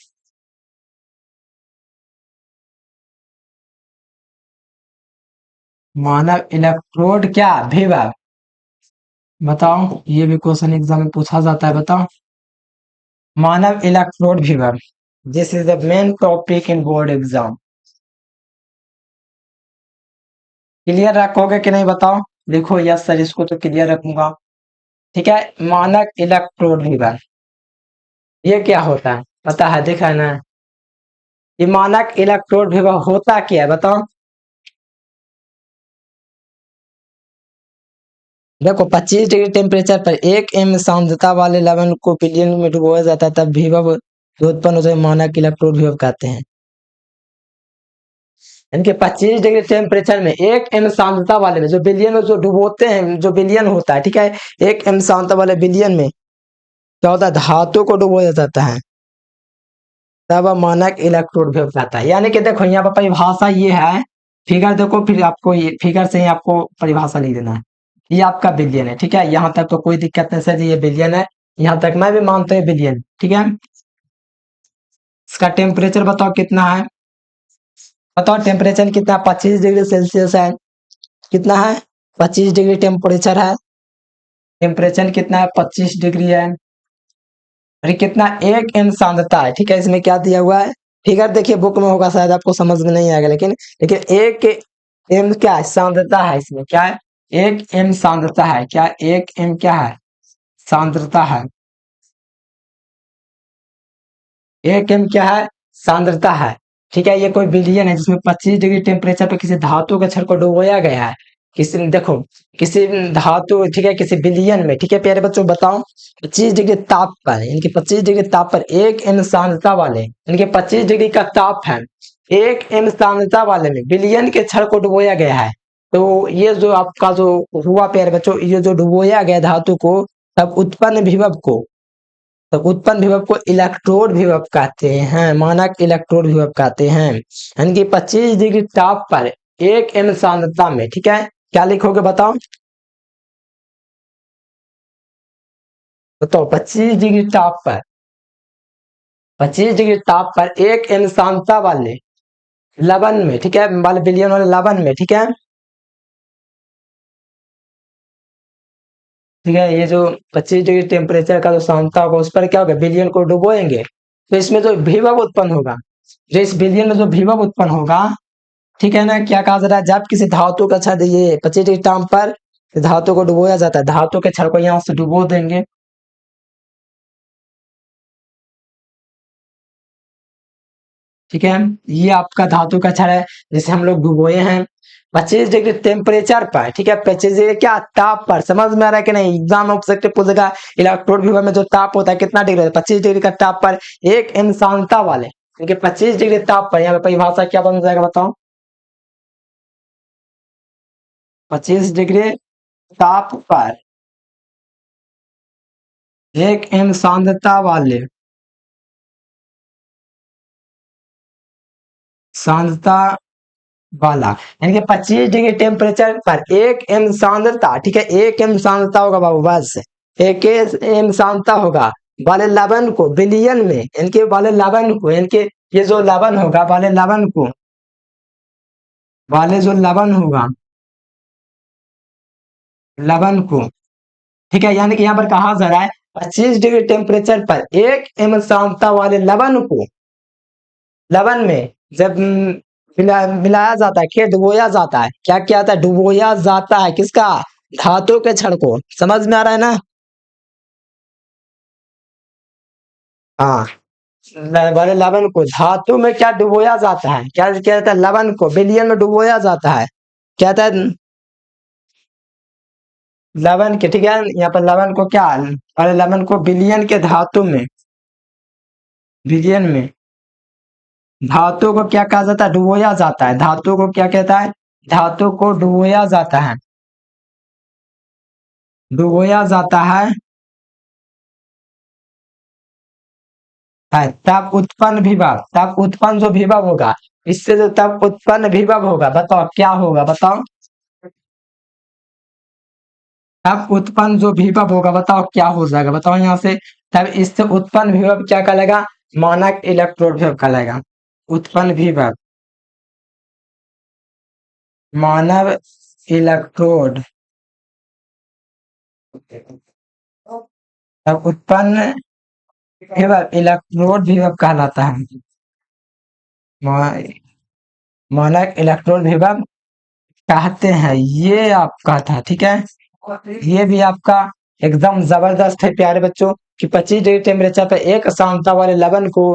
मानव इलेक्ट्रोड क्या विभव, बताओ, ये भी क्वेश्चन एग्जाम में पूछा जाता है, बताओ। मानव इलेक्ट्रोड विभव, this is the main topic in board exam. Clear रखोगे कि नहीं बताओ। देखो यस सर, इसको तो क्लियर रखूंगा। ठीक है, मानक इलेक्ट्रोड विभव ये क्या होता है पता है, देखा है ना। ये मानक इलेक्ट्रोड विभव होता क्या है बताओ। देखो 25 डिग्री टेम्परेचर पर 1 m सांद्रता वाले लवण को विलयन में डुबोया जाता है, तब विभव जो उत्पन्न होता है मानक इलेक्ट्रोड विभव कहते हैं। इनके 25 डिग्री टेम्परेचर में 1 m सांद्रता वाले में जो विलयन में जो डुबोते हैं, जो विलयन होता है, ठीक है, 1 m सांद्रता वाले विलयन में क्या होता है, धातु को डुबोया जाता है, तब मानक इलेक्ट्रोड विभव कहता है। यानी कि देखो यहाँ पर परिभाषा ये है, फिगर देखो, फिर आपको ये फिगर से ही आपको परिभाषा लिख देना है। ये आपका बिलियन है, ठीक है, यहाँ तक तो कोई दिक्कत नहीं सर, ये बिलियन है, यहाँ तक मैं भी मानता हूँ बिलियन, ठीक है। इसका टेम्परेचर बताओ कितना है, बताओ टेम्परेचर कितना, 25 डिग्री सेल्सियस है, कितना है, 25 डिग्री टेम्परेचर है, टेम्परेचर कितना है, 25 डिग्री है, अरे कितना, 1 m सांद्रता है, ठीक है। इसमें क्या दिया हुआ है, फिगर देखिए बुक में होगा, शायद आपको समझ में नहीं आएगा, लेकिन देखिए 1 m क्या है, सांद्रता है, इसमें क्या है, 1 m सांद्रता है, क्या 1 m क्या है, सांद्रता है, 1 m क्या है, सांद्रता है, ठीक है। ये कोई विलयन है जिसमें 25 डिग्री टेम्परेचर पर किसी धातु के छड़ को डुबोया गया है, किसी देखो, किसी धातु, ठीक है, किसी विलयन में, ठीक है प्यारे बच्चों, बताओ 25 डिग्री ताप पर, इनके 25 डिग्री ताप पर 1 m सांद्रता वाले, इनके 25 डिग्री का ताप है, 1 m सांद्रता वाले में विलयन के छड़ को डुबोया गया है। तो ये जो आपका जो हुआ प्यारे बच्चों, ये जो डुबोया गया धातु को, तब उत्पन्न विभव को, तो उत्पन्न विभव को इलेक्ट्रोड विभव कहते हैं, मानक इलेक्ट्रोड विभव कहते हैं। यानी कि 25 डिग्री ताप पर 1 m सांद्रता में, ठीक है, क्या लिखोगे बताओ, बताओ 25 डिग्री ताप पर, 25 डिग्री ताप पर 1 m सांद्रता वाले लवण में, ठीक है, वाले विलयन वाले लवण में, ठीक है, ठीक है, ये जो 25 डिग्री टेम्परेचर का जो सांद्रता होगा उस पर क्या होगा, विलयन को डुबोएंगे, तो इसमें जो विभव उत्पन्न होगा, जो इस विलयन में जो विभव उत्पन्न होगा, ठीक है ना, क्या कहा जा रहा है, जब किसी धातु का छड़, ये 25 डिग्री ताप पर धातु को डुबोया जाता है, धातु के छड़ को यहाँ से डुबो देंगे, ठीक है, ये आपका धातु का छड़ है जिसे हम लोग डुबोए हैं 25 डिग्री टेम्परेचर पर, ठीक है, 25 डिग्री क्या ताप पर, समझ में आ रहा है कि नहीं, एग्जाम ऑब्जेक्टिव पूछेगा इलेक्ट्रोड विभव में जो ताप होता है कितना डिग्री, 25 डिग्री का ताप पर 1 m सांद्रता वाले, ठीक है, 25 डिग्री ताप पर, यहाँ पे परिभाषा क्या बन जाएगा बताओ, 25 डिग्री ताप पर 1 m सांद्रता वाले, सांद्रता वाला, यानी कि 25 डिग्री टेम्परेचर पर 1 m सांद्रता, ठीक है, 1 m सांद्रता होगा बाबू, बस 1 m सांद्रता होगा वाले लवण को विलयन में, इनके वाले लवण को, इनके ये जो लवण होगा वाले लवण को, वाले जो लवण होगा, लवण को, ठीक है, यानी कि यहाँ पर कहा जा रहा है 25 डिग्री टेम्परेचर पर 1 m सांद्रता वाले लवण को, लवण में जब मिलाया जाता है, खेत डुबोया जाता है, क्या क्या आता है, डुबोया जाता है, किसका, धातु के छड़ को, समझ में आ रहा है ना, हाँ, वाले लवण को धातु में क्या डुबोया जाता है, क्या कहता है, लवण को विलयन में डुबोया जाता है, क्या कहता है, लवण के, ठीक है, यहाँ पर लवण को क्या, वाले लवण को विलयन के धातु में, विलयन में धातु को क्या कहा जाता है, डुबोया जाता है, धातु को क्या कहता है, धातु को डुबोया जाता है, डुबोया जाता है, तब उत्पन्न विभव, तब उत्पन्न जो विभव होगा, इससे जो तब उत्पन्न विभव होगा, बताओ क्या होगा, बताओ तब उत्पन्न जो विभव होगा, बताओ क्या हो जाएगा, बताओ यहाँ से, तब इससे उत्पन्न विभव क्या कहलाएगा, मानक इलेक्ट्रोड विभव कहलाएगा, उत्पन्न विभव, मानव इलेक्ट्रोड, तब उत्पन्न विभव इलेक्ट्रोड विभव कहलाता है, मा- मानक इलेक्ट्रोड विभव कहते हैं, ये आपका था, ठीक है, ये भी आपका एकदम जबरदस्त है प्यारे बच्चों, कि 25 डिग्री टेम्परेचर पर एक सांद्रता वाले लवण को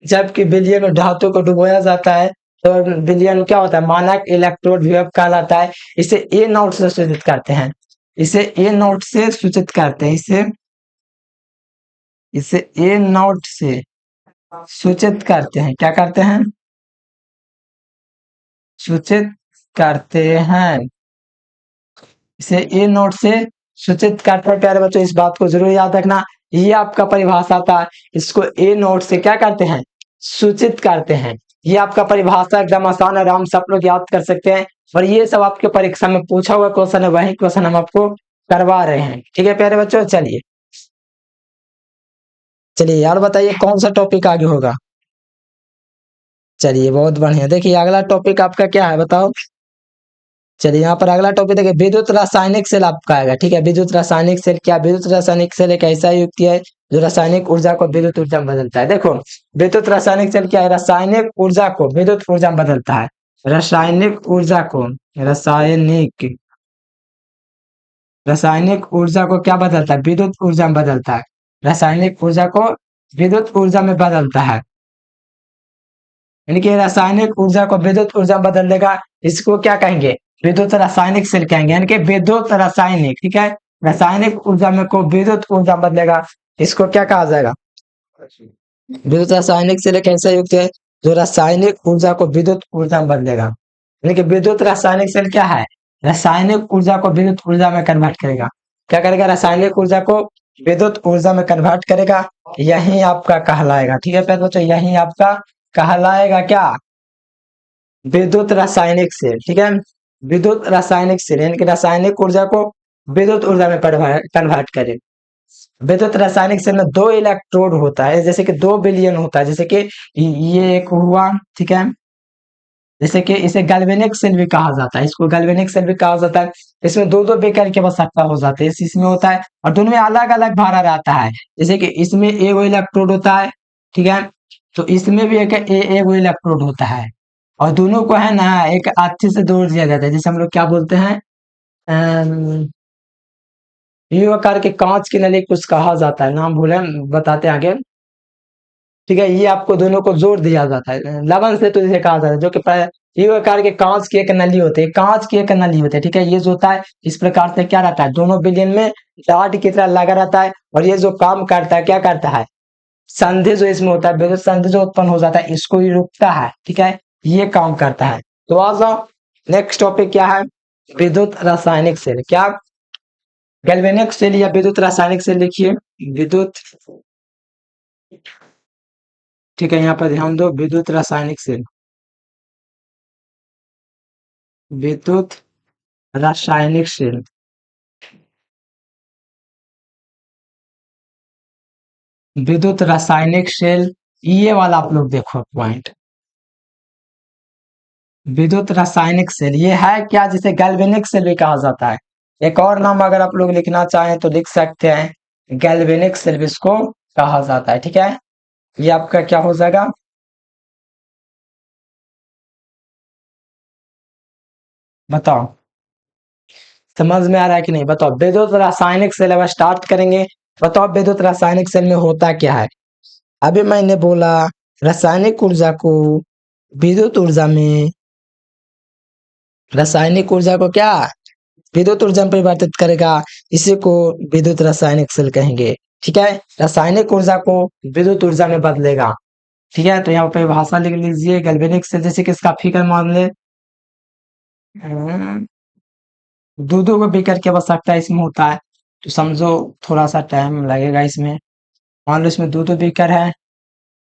जबकि विलयन धातु को डुबोया जाता है, तो विलयन क्या होता है, मानक इलेक्ट्रोड विभव कहलाता है, इसे ए नॉट से सूचित करते हैं, इसे ए नोट से सूचित करते हैं, इसे इसे ए नोट से सूचित करते हैं, क्या करते हैं, सूचित करते हैं, इसे ए नोट से सूचित करते हैं। प्यारे बच्चों इस बात को जरूर याद रखना, ये आपका परिभाषा था, इसको ए नोट से क्या करते हैं, सूचित करते हैं। ये आपका परिभाषा एकदम आसान है, आराम से आप लोग याद कर सकते हैं, और ये सब आपके परीक्षा में पूछा हुआ क्वेश्चन है, वही क्वेश्चन हम आपको करवा रहे हैं। ठीक है प्यारे बच्चों, चलिए चलिए यार बताइए कौन सा टॉपिक आगे होगा। चलिए बहुत बढ़िया, देखिए अगला टॉपिक आपका क्या है बताओ। चलिए यहाँ पर अगला टॉपिक देखिए, विद्युत रासायनिक सेल आपका आएगा। ठीक है, विद्युत रासायनिक सेल क्या, विद्युत रासायनिक सेल एक ऐसा युक्ति है जो रासायनिक ऊर्जा को विद्युत ऊर्जा में बदलता है। देखो विद्युत रासायनिक सेल क्या है, रासायनिक ऊर्जा को विद्युत ऊर्जा में बदलता है, रासायनिक ऊर्जा को, रासायनिक रासायनिक ऊर्जा को क्या बदलता है, विद्युत ऊर्जा में बदलता है, रासायनिक ऊर्जा को विद्युत ऊर्जा में बदलता है, यानी कि रासायनिक ऊर्जा को विद्युत ऊर्जा में बदल देगा, इसको क्या कहेंगे, विद्युत रासायनिक सेल कहेंगे, यानी कि विद्युत रासायनिक। ठीक है, रासायनिक ऊर्जा में को विद्युत ऊर्जा में बदलेगा, इसको क्या कहा जाएगा, विद्युत रासायनिक सेल एक ऐसा युक्त है जो रासायनिक ऊर्जा को विद्युत ऊर्जा में बदलेगा, यानी कि विद्युत रासायनिक सेल क्या है, रासायनिक ऊर्जा को विद्युत ऊर्जा में कन्वर्ट करेगा, क्या करेगा, रासायनिक ऊर्जा को विद्युत ऊर्जा में कन्वर्ट करेगा, यही आपका कहलाएगा। ठीक है प्यारे बच्चों, यही आपका कहलाएगा क्या, विद्युत रासायनिक सेल। ठीक है, विद्युत रासायनिक सेल यानी कि रासायनिक ऊर्जा को विद्युत ऊर्जा में कन्वर्ट करे। विद्युत रासायनिक सेल में दो इलेक्ट्रोड होता है, जैसे कि 2 बिलियन होता है, जैसे कि ये एक हुआ। ठीक है, जैसे कि इसे गैल्वेनिक सेल भी कहा जाता है, इसको गैल्वेनिक सेल भी कहा जाता है। इसमें दो दो बेकर की आवश्यकता हो जाती है, इसमें होता है, और दोनों में अलग अलग भारा रहता है, जैसे कि इसमें एगो इलेक्ट्रोड होता है। ठीक है, तो इसमें भी एगो इलेक्ट्रोड होता है, और दोनों को है ना एक अच्छे से जोड़ दिया जाता है, जैसे हम लोग क्या बोलते हैं, यू आकार के कांच की नली कुछ कहा जाता है, नाम भूले, बताते हैं आगे। ठीक है, ये आपको दोनों को जोड़ दिया जाता है, लवन से तो इसे कहा जाता है, जो कि यू आकार के कांच की एक नली होती है, कांच की एक नली होती है। ठीक है, ये जो होता है इस प्रकार से क्या रहता है, दोनों बिलियन में डार्ट की तरह लगा रहता है, और ये जो काम करता है क्या करता है, संधि जो इसमें होता है, विद्युत संधि जो उत्पन्न हो जाता है इसको ही रुकता है। ठीक है, ये काम करता है। तो आ जाओ नेक्स्ट टॉपिक क्या है, विद्युत रासायनिक सेल, क्या, गैल्वेनिक सेल या विद्युत रासायनिक सेल लिखिए, विद्युत। ठीक है, यहाँ पर ध्यान दो, विद्युत रासायनिक सेल, विद्युत रासायनिक सेल, विद्युत रासायनिक सेल, ये वाला आप लोग देखो पॉइंट, विद्युत रासायनिक सेल ये है क्या, जिसे गैल्वेनिक सेल भी कहा जाता है। एक और नाम अगर आप लोग लिखना चाहें तो लिख सकते हैं, गैल्वेनिक सेल भी इसको कहा जाता है। ठीक है, ये आपका क्या हो जाएगा, बताओ समझ में आ रहा है कि नहीं, बताओ विद्युत रासायनिक सेल अब स्टार्ट करेंगे। बताओ विद्युत रासायनिक सेल में होता क्या है, अभी मैंने बोला रासायनिक ऊर्जा को विद्युत ऊर्जा में, रासायनिक ऊर्जा को क्या विद्युत ऊर्जा में परिवर्तित करेगा, इसी को विद्युत रासायनिक सेल कहेंगे। ठीक है, रासायनिक ऊर्जा को विद्युत ऊर्जा में बदलेगा। ठीक है, तो यहाँ पे भाषा लिख लीजिए, गैल्वेनिक सेल जैसे कि इसका फिगर मान ले, दो दो को बीकर की आवश्यकता इसमें होता है, तो समझो थोड़ा सा टाइम लगेगा इसमें। मान लो इसमें दो दो बीकर है,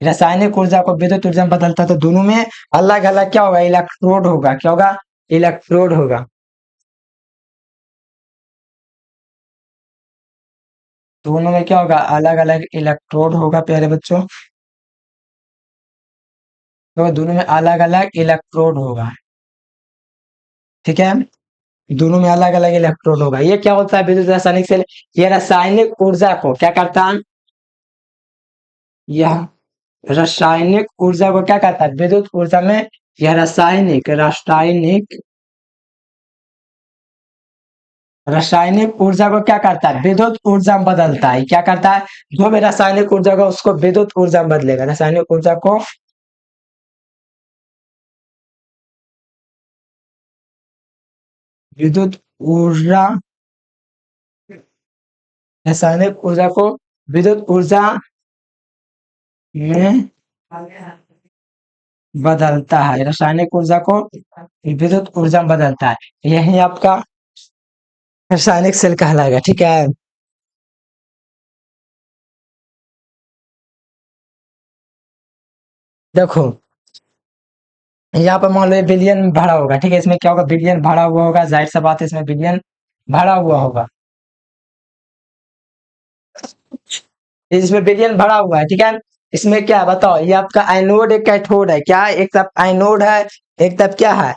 रासायनिक ऊर्जा को विद्युत ऊर्जा में बदलता है, तो दोनों में अलग अलग क्या होगा, इलेक्ट्रोड होगा, क्या होगा, इलेक्ट्रोड होगा, दोनों में क्या होगा, अलग अलग इलेक्ट्रोड होगा प्यारे बच्चों, तो दोनों में अलग अलग इलेक्ट्रोड होगा। ठीक है, दोनों में अलग अलग इलेक्ट्रोड होगा, ये क्या होता है विद्युत रासायनिक सेल, ये रासायनिक ऊर्जा को क्या करता है, यह रासायनिक ऊर्जा को क्या करता है विद्युत ऊर्जा में, यह रासायनिक रासायनिक रासायनिक ऊर्जा को क्या करता है, विद्युत ऊर्जा में बदलता है, क्या करता है, जो भी रासायनिक ऊर्जा होगा उसको विद्युत ऊर्जा में बदलेगा, रासायनिक ऊर्जा को विद्युत ऊर्जा रासायनिक ऊर्जा को विद्युत ऊर्जा में बदलता है, रासायनिक ऊर्जा को विद्युत ऊर्जा में बदलता है, यही आपका रासायनिक सेल कहलाएगा। ठीक है, देखो यहाँ पर मान लो बिलियन भरा होगा, ठीक है, इसमें क्या होगा, बिलियन भरा हुआ होगा, जाहिर सा बात है इसमें बिलियन भरा हुआ होगा, इसमें बिलियन भरा हुआ है। ठीक है, इसमें क्या है बताओ, ये आपका एनोड एक कैथोड है, क्या है? एक तरफ एनोड है, एक तरफ क्या है,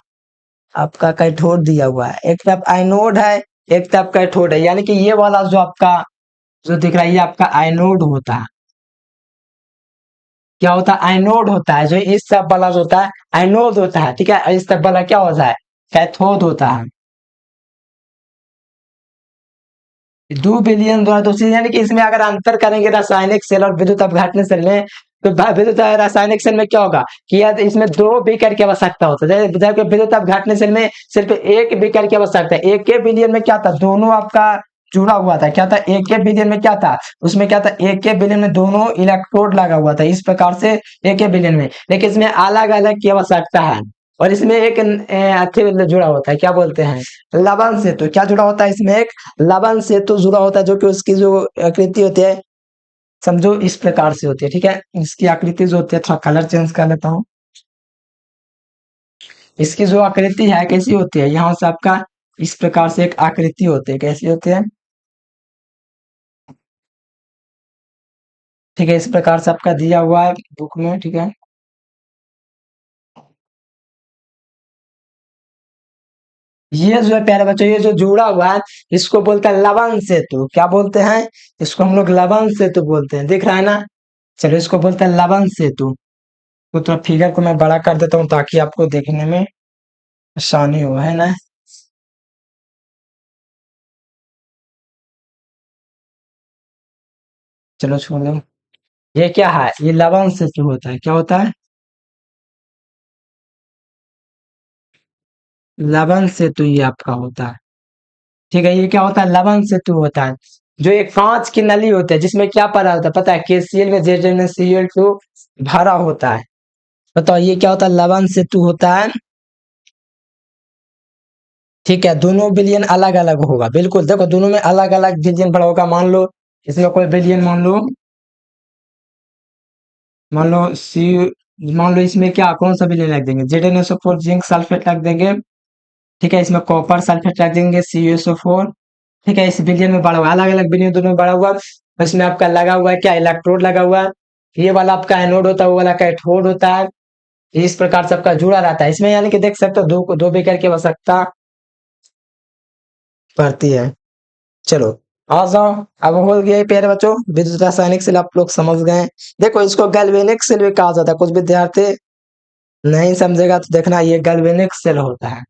आपका कैथोड दिया हुआ है, एक तरफ एनोड है, एक तरफ कैथोड है, यानी कि ये वाला जो आपका जो दिख रहा है ये आपका एनोड होता है। क्या होता है? एनोड होता है, जो इस तरफ वाला जो होता है एनोड होता है। ठीक है, इस तरफ वाला क्या होता है? कैथोड होता है। 2 बिलियन द्वारा दूसरी, यानी कि इसमें अगर अंतर करेंगे रासायनिक सेल और विद्युत अपघटन सेल में, तो विद्युत रासायनिक सेल में क्या होगा कि यार इसमें 2 बीकर की आवश्यकता होता है, जबकि विद्युत अपघटन सेल में सिर्फ 1 बीकर की आवश्यकता है। एक के बिलियन में क्या था, दोनों आपका जुड़ा हुआ था, क्या था, एक के बिलियन में क्या था, उसमें क्या था, एक के बिलियन में दोनों इलेक्ट्रोड लगा हुआ था, इस प्रकार से एक के बिलियन में, लेकिन इसमें अलग अलग की आवश्यकता है। और इसमें एक अथी जुड़ा होता है, क्या बोलते हैं, लवण सेतु, क्या जुड़ा होता है इसमें, एक लवण सेतु जुड़ा होता है, जो कि उसकी जो आकृति होती है समझो इस प्रकार से होती है। ठीक है, इसकी आकृति जो होती है, थोड़ा कलर चेंज कर लेता हूँ, इसकी जो आकृति है कैसी होती है, यहाँ से आपका इस प्रकार से एक आकृति होती है, कैसी होती है, ठीक है, इस प्रकार से आपका दिया हुआ है बुक में। ठीक है, ये जो है प्यारे बच्चों, ये जो जुड़ा हुआ है इसको बोलते हैं लवण सेतु, क्या बोलते हैं, इसको हम लोग लवण सेतु बोलते हैं, दिख रहा है ना, चलो इसको बोलते हैं लवण सेतु। तो थोड़ा फिगर को मैं बड़ा कर देता हूँ ताकि आपको देखने में आसानी हो, है ना। चलो छोड़ दो, ये क्या है, ये लवण सेतु होता है, क्या होता है, लवण सेतु ये आपका होता है। ठीक है, ये क्या होता है, लवण सेतु होता है, जो एक कांच की नली होती है जिसमें क्या भरा होता है पता है, KCl में ZnCl2 भरा होता है। बताओ ये क्या होता है, लवण सेतु होता है। ठीक है, दोनों बिलियन अलग अलग होगा, बिल्कुल देखो दोनों में अलग अलग बिलियन भरा होगा, मान लो इसमें कोई बिलियन, मान लो सी, मान लो इसमें क्या कौन सा बिलियन रख देंगे, ZnSO4 जिंक सल्फेट रख देंगे। ठीक है, इसमें कॉपर सल्फेट रख देंगे, CuSO4। ठीक है, इस बिलियन में बढ़ा हुआ, अलग अलग बिलियन दोनों में बढ़ा हुआ, इसमें आपका लगा हुआ है क्या, इलेक्ट्रोड लगा हुआ है, ये वाला आपका एनोड होता है, वो वाला कैथोड होता है, इस प्रकार से आपका जुड़ा रहता है इसमें, यानी कि देख सकते हो दो बेकर की आवश्यकता पड़ती है। चलो आ जाओ, अब हो गया प्यारे बच्चों, विद्युत रासायनिक सेल आप लोग समझ गए। देखो इसको गैल्वेनिक सेल भी कहा जाता है, कुछ विद्यार्थी नहीं समझेगा तो देखना, ये गैल्वेनिक सेल होता है।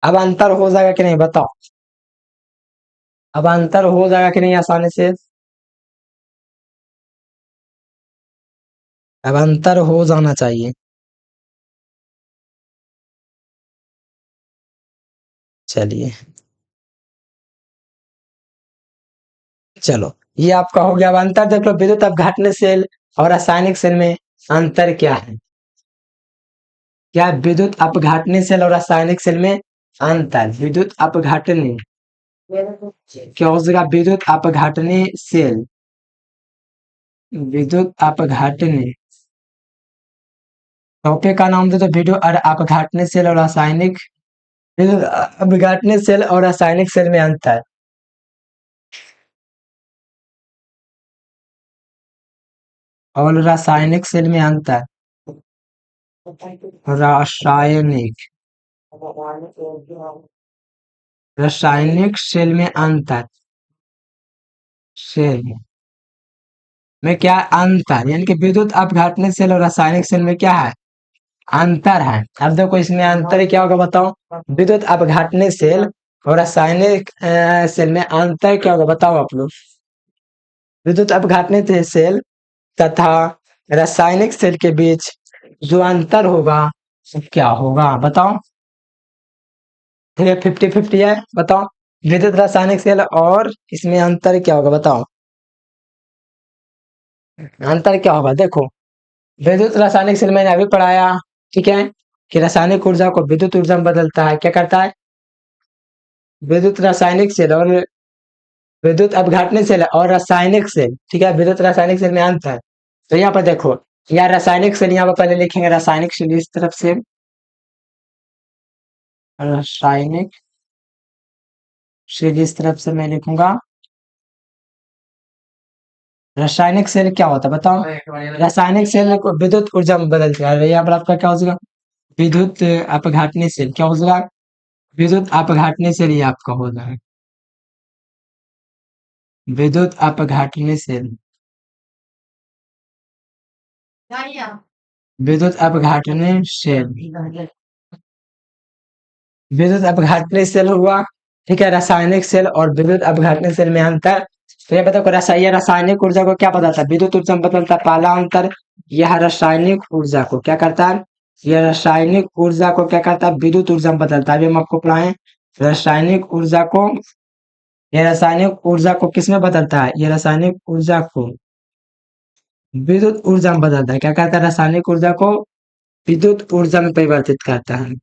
अब अंतर हो जाएगा कि नहीं बताओ, अब अंतर हो जाएगा कि नहीं आसानी से, अब अंतर हो जाना चाहिए। चलिए, चलो ये आपका हो गया। अब अंतर देख लो, विद्युत अपघटन सेल और रासायनिक सेल में अंतर क्या है, क्या विद्युत अपघटन सेल और रासायनिक सेल में अंतर, विद्युत अपघटन क्या हो जाएगा, विद्युत अपघटन सेल, विद्युत अपघटन, टॉपिक का नाम दे तो वीडियो, और अपघटन सेल और रासायनिक, विद्युत अपघटन सेल और रासायनिक सेल में अंतर, और रासायनिक सेल में अंतर, रासायनिक, रासायनिक सेल में अंतर, सेल में क्या अंतर, यानी कि विद्युत अपघटन सेल और रासायनिक सेल में क्या है, अंतर है। अब देखो इसमें अंतर क्या होगा बताओ, विद्युत अपघटन सेल और रासायनिक सेल में अंतर क्या होगा बताओ आप लोग, विद्युत अपघटन सेल तथा रासायनिक सेल के बीच जो अंतर होगा वो क्या होगा बताओ, ठीक है, 50-50 है, बताओ विद्युत रासायनिक सेल और इसमें अंतर क्या होगा बताओ, अंतर क्या होगा देखो, विद्युत रासायनिक सेल मैंने अभी पढ़ाया, ठीक है, कि रासायनिक ऊर्जा को विद्युत ऊर्जा में बदलता है, क्या करता है, विद्युत रासायनिक सेल और विद्युत अपघटनीय सेल और रासायनिक सेल, ठीक है, विद्युत रासायनिक सेल में अंतर। तो यहाँ पर देखो, यहाँ रासायनिक सेल, यहाँ पर पहले लिखेंगे रासायनिक सेल इस तरफ से, रासायनिक सेल इस तरफ से मैं लिखूंगा। रासायनिक सेल क्या होता है बताओ, रासायनिक सेल को विद्युत ऊर्जा में बदलते हैं, यहाँ पर आपका क्या हो जाएगा, विद्युत अपघटनीय सेल, क्या हो जाएगा, विद्युत अपघटनीय सेल, ये आपका हो जाएगा विद्युत अपघटनीय सेल, विद्युत अपघटनीय सेल, विद्युत अपघटनीय सेल हुआ, ठीक है, रासायनिक सेल और विद्युत अपघटनीय सेल में अंतर। तो ये बताओ ये रासायनिक ऊर्जा को क्या बदलता है, विद्युत ऊर्जा में बदलता है, पहला अंतर। यह रासायनिक ऊर्जा को क्या करता है, यह रासायनिक ऊर्जा को क्या करता है, विद्युत ऊर्जा में बदलता है। अभी हम आपको पढ़ाएं, रासायनिक ऊर्जा को, यह रासायनिक ऊर्जा को किस में बदलता है, यह रासायनिक ऊर्जा को विद्युत ऊर्जा में बदलता है, क्या करता है, रासायनिक ऊर्जा को विद्युत ऊर्जा में परिवर्तित करता है,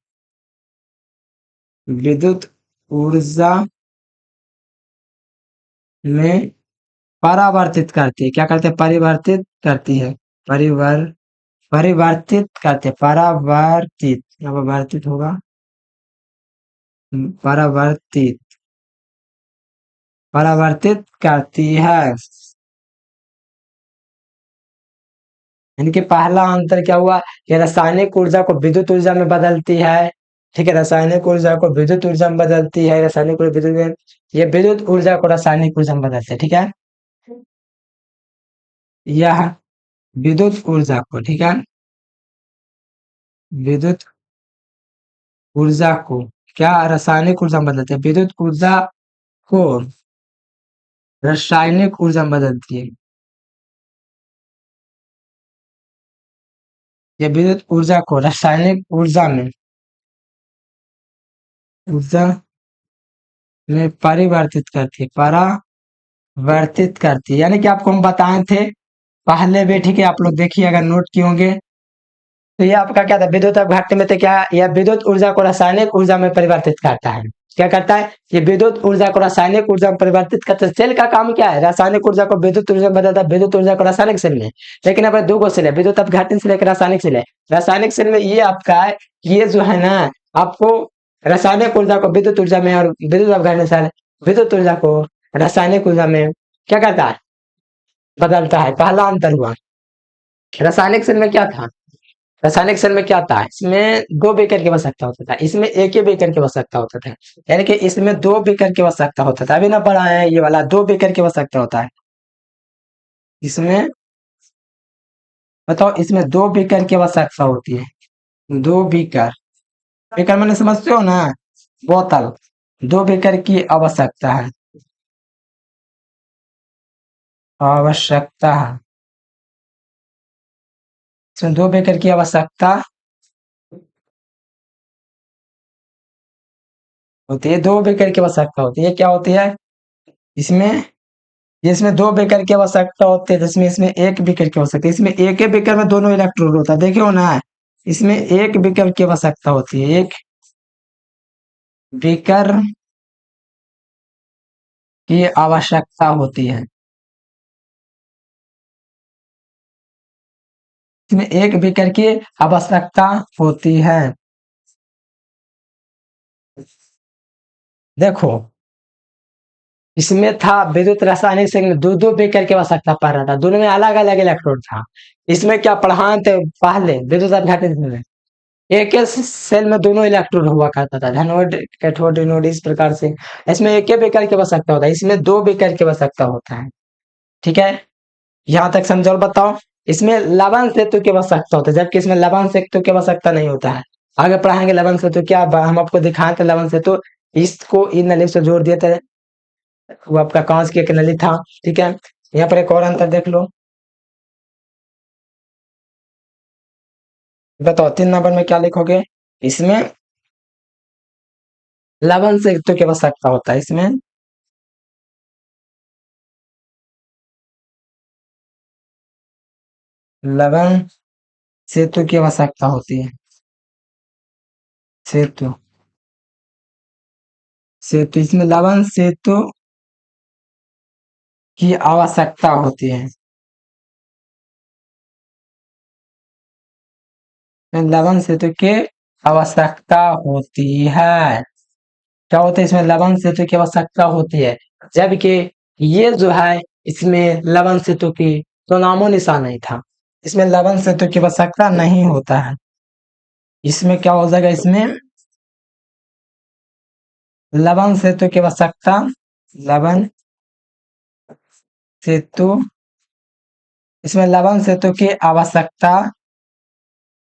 विद्युत ऊर्जा में परावर्तित करती है, क्या करते हैं, परिवर्तित करती है, परिवर परिवर्तित करते, परावर्तित, यहाँ पर वर्तित होगा, परावर्तित, परावर्तित करती है। इनके पहला अंतर क्या हुआ, ये रासायनिक ऊर्जा को विद्युत ऊर्जा में बदलती है, ठीक है, रासायनिक ऊर्जा को विद्युत ऊर्जा में बदलती है, रासायनिक ऊर्जा ये विद्युत ऊर्जा को रासायनिक ऊर्जा में बदलते हैं, ठीक है, यह विद्युत ऊर्जा को, ठीक है, विद्युत ऊर्जा को क्या रासायनिक ऊर्जा में बदलते हैं, विद्युत ऊर्जा को रासायनिक ऊर्जा में बदलती है, ये विद्युत ऊर्जा को रासायनिक ऊर्जा में परिवर्तित करती है, परावर्तित करती है, यानी कि आपको हम बताए थे पहले भी, ठीक है, आप लोग देखिए अगर नोट किए होंगे। तो ये आपका क्या था, विद्युत अपघटन में तो क्या, यह विद्युत ऊर्जा को रासायनिक ऊर्जा में परिवर्तित करता है, क्या करता है, ये विद्युत ऊर्जा को रासायनिक ऊर्जा में परिवर्तित करता है। सेल का काम क्या है, रासायनिक ऊर्जा को विद्युत ऊर्जा में बदलता है, विद्युत ऊर्जा को रासायनिक सेल में। लेकिन अब दो गो सेल है, विद्युत अपघटन सेल, एक रासायनिक सेल है। रासायनिक सेल में ये आपका है, ये जो है ना, आपको रासायनिक ऊर्जा को विद्युत ऊर्जा में और विद्युत अपघटन सेल विद्युत ऊर्जा को रासायनिक ऊर्जा में क्या करता है, बदलता है, पहला अंतर हुआ। रासायनिक सेल में क्या था, रासायनिक सेल में क्या था, इसमें दो बेकर की आवश्यकता होता था, इसमें एक ही बेकर की आवश्यकता होता था, यानी कि इसमें दो बेकर की आवश्यकता होता था। अभी ना पढ़ा है ये वाला, दो बेकर की आवश्यकता होता है इसमें, बताओ, इसमें दो बेकर की आवश्यकता होती है, दो बेकर, बेकर मैंने समझते हो ना, बोतल, दो बेकर की आवश्यकता है, आवश्यकता है, इसमें दो बेकर की आवश्यकता होती है, दो बेकर की आवश्यकता होती है, क्या होती है इसमें, इसमें दो बेकर की आवश्यकता होती है, जिसमें इसमें एक बेकर की आवश्यकता है, इसमें एक ही बेकर में दोनों इलेक्ट्रोड होता है, देखियो ना, इसमें एक बेकर की आवश्यकता होती है, एक बेकर की आवश्यकता होती है, इसमें एक बेकर की आवश्यकता होती है। देखो, इसमें था विद्युत रासायनिक से दो दो बेकर की आवश्यकता पड़ रहा था, दोनों में अलग अलग इलेक्ट्रोड था। इसमें क्या पढ़ाए थे पहले, विद्युत अपघटन में एक ही सेल में दोनों इलेक्ट्रोड हुआ करता था, धनोड कैथोड एनोड, इस प्रकार से। इसमें एक ही बेकर की आवश्यकता होता है, इसमें दो बेकर की आवश्यकता होता है, ठीक है, यहाँ तक समझो। और बताओ, इसमें लवण सेतु की आवश्यकता होता है, जबकि इसमें लवण सेतु की आवश्यकता नहीं होता है। आगे पढ़ाएंगे लवण सेतु क्या, हम आपको दिखाए थे लवण सेतु, इसको इन नली से जोड़ दिए थे, वो आपका कांच की एक नली था, ठीक है। यहाँ पर एक और अंतर देख लो, बताओ 3 नंबर में क्या लिखोगे, इसमें लवण सेतु की आवश्यकता होता है, इसमें लवण सेतु की आवश्यकता होती है। सेतु सेतु इसमें लवण सेतु की आवश्यकता होती है। लवण सेतु की आवश्यकता होती है। क्या होता है इसमें लवण सेतु की आवश्यकता होती है, जबकि ये जो है इसमें लवण सेतु की तो नामो निशान नहीं था। इसमें लवण सेतु की आवश्यकता नहीं होता है। इसमें क्या हो जाएगा, इसमें लवण सेतु की आवश्यकता, लवण सेतु, इसमें लवण सेतु की आवश्यकता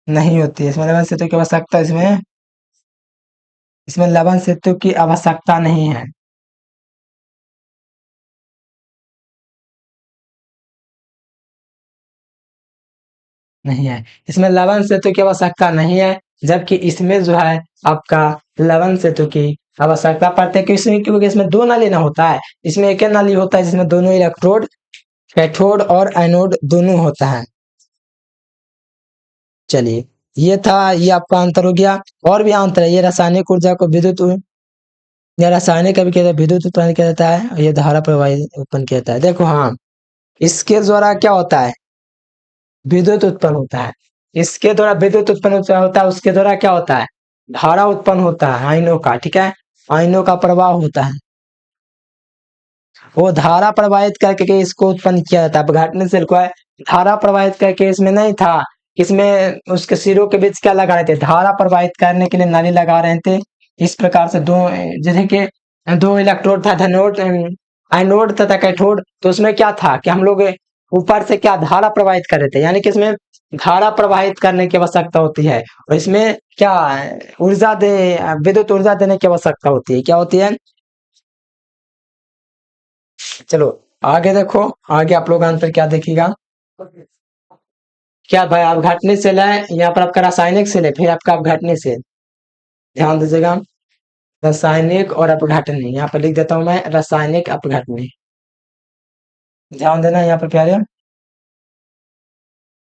नहीं होती है। इसमें लवण सेतु की आवश्यकता, इसमें इसमें लवण सेतु की आवश्यकता नहीं है। नहीं है, इसमें लवण सेतु की आवश्यकता नहीं है, जबकि इसमें जो है आपका लवण सेतु की आवश्यकता पड़ती है। क्योंकि इसमें दो नाली ना होता है, इसमें एक ही नाली होता है जिसमें दोनों इलेक्ट्रोड कैथोड और एनोड दोनों होता है। चलिए, ये था, ये आपका अंतर हो गया। और भी अंतर है, ये रासायनिक ऊर्जा को विद्युत, या रासायनिक अभिक्रिया विद्युत उत्पन्न किया जाता है, और ये धारा प्रवाह उत्पन्न किया जाता है। देखो हाँ, इसके द्वारा क्या होता है, विद्युत उत्पन्न होता है। इसके द्वारा विद्युत उत्पन्न होता है, उसके द्वारा क्या होता है, धारा उत्पन्न होता है आयनों का, ठीक है, आयनों का प्रवाह होता है। वो धारा प्रवाहित करके इसको उत्पन्न किया जाता है। अपघटन सेल को है धारा प्रवाहित करके, इसमें नहीं था, इसमें उसके सिरों के बीच क्या लगा रहे थे, धारा प्रवाहित करने के लिए नली लगा रहे थे। इस प्रकार से दो, जैसे कि दो इलेक्ट्रोड था, धनोड एनोड तथा कैथोड, तो उसमें क्या था कि हम लोग ऊपर से क्या धारा प्रवाहित कर रहे थे, यानी कि इसमें धारा प्रवाहित करने की आवश्यकता होती है, और इसमें क्या ऊर्जा दे विद्युत ऊर्जा देने की आवश्यकता होती है। क्या होती है, चलो आगे देखो, आगे आप लोग अंतर क्या देखिएगा। क्या भाई, आप घटने सेल है, यहाँ पर आपका रासायनिक सेल है, फिर आपका अपघटने सेल, ध्यान दीजिएगा। रासायनिक और अपघटने, यहाँ पर लिख देता हूं मैं, रासायनिक अपघटने, ध्यान देना यहाँ पर प्यारे।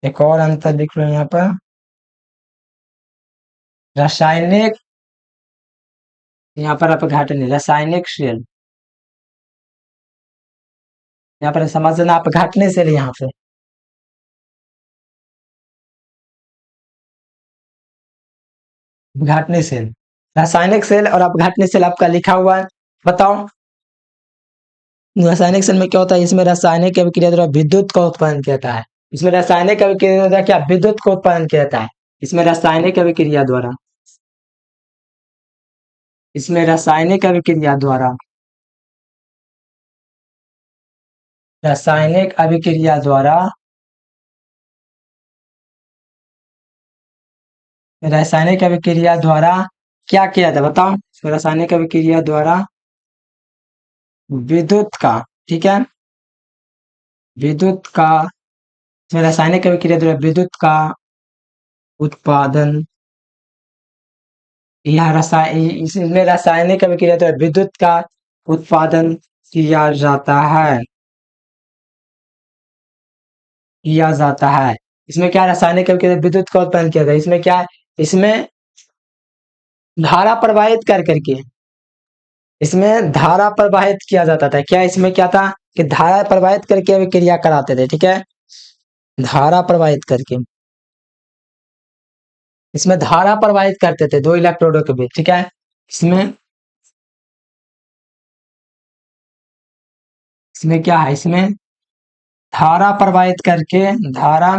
एक और अंतर लिख लो यहाँ पर, रासायनिक, यहाँ पर अपघटने, रासायनिक सेल, यहाँ पर समझना अपघटने सेल, यहाँ पे अपघटने सेल, रासायनिक सेल और अपघटने सेल आपका लिखा हुआ है। बताओ रासायनिक सेल में क्या होता है, इसमें रासायनिक अभिक्रिया द्वारा विद्युत का उत्पादन किया जाता है। इसमें रासायनिक अभिक्रिया द्वारा क्या विद्युत का उत्पादन किया जाता है। इसमें रासायनिक अभिक्रिया द्वारा, इसमें रासायनिक अभिक्रिया द्वारा, रासायनिक अभिक्रिया द्वारा, रासायनिक अभिक्रिया द्वारा क्या किया जाता है बताओ। रासायनिक अभिक्रिया द्वारा विद्युत का, ठीक है, विद्युत का, इसमें रासायनिक अभिक्रिया द्वारा विद्युत का उत्पादन, यह इसमें रासायनिक अभिक्रिया द्वारा विद्युत का उत्पादन किया जाता है, किया जाता है। इसमें क्या रासायनिक अभिक्रिया विद्युत का उत्पादन किया जाता है, इसमें क्या है, इसमें धारा प्रवाहित कर करके, इसमें धारा प्रवाहित किया जाता था। क्या इसमें क्या था कि धारा प्रवाहित करके अभिक्रिया कराते थे, ठीक है, धारा प्रवाहित करके, इसमें धारा प्रवाहित करते थे दो इलेक्ट्रोडों के बीच, ठीक है। इसमें इसमें क्या है, इसमें धारा प्रवाहित करके, धारा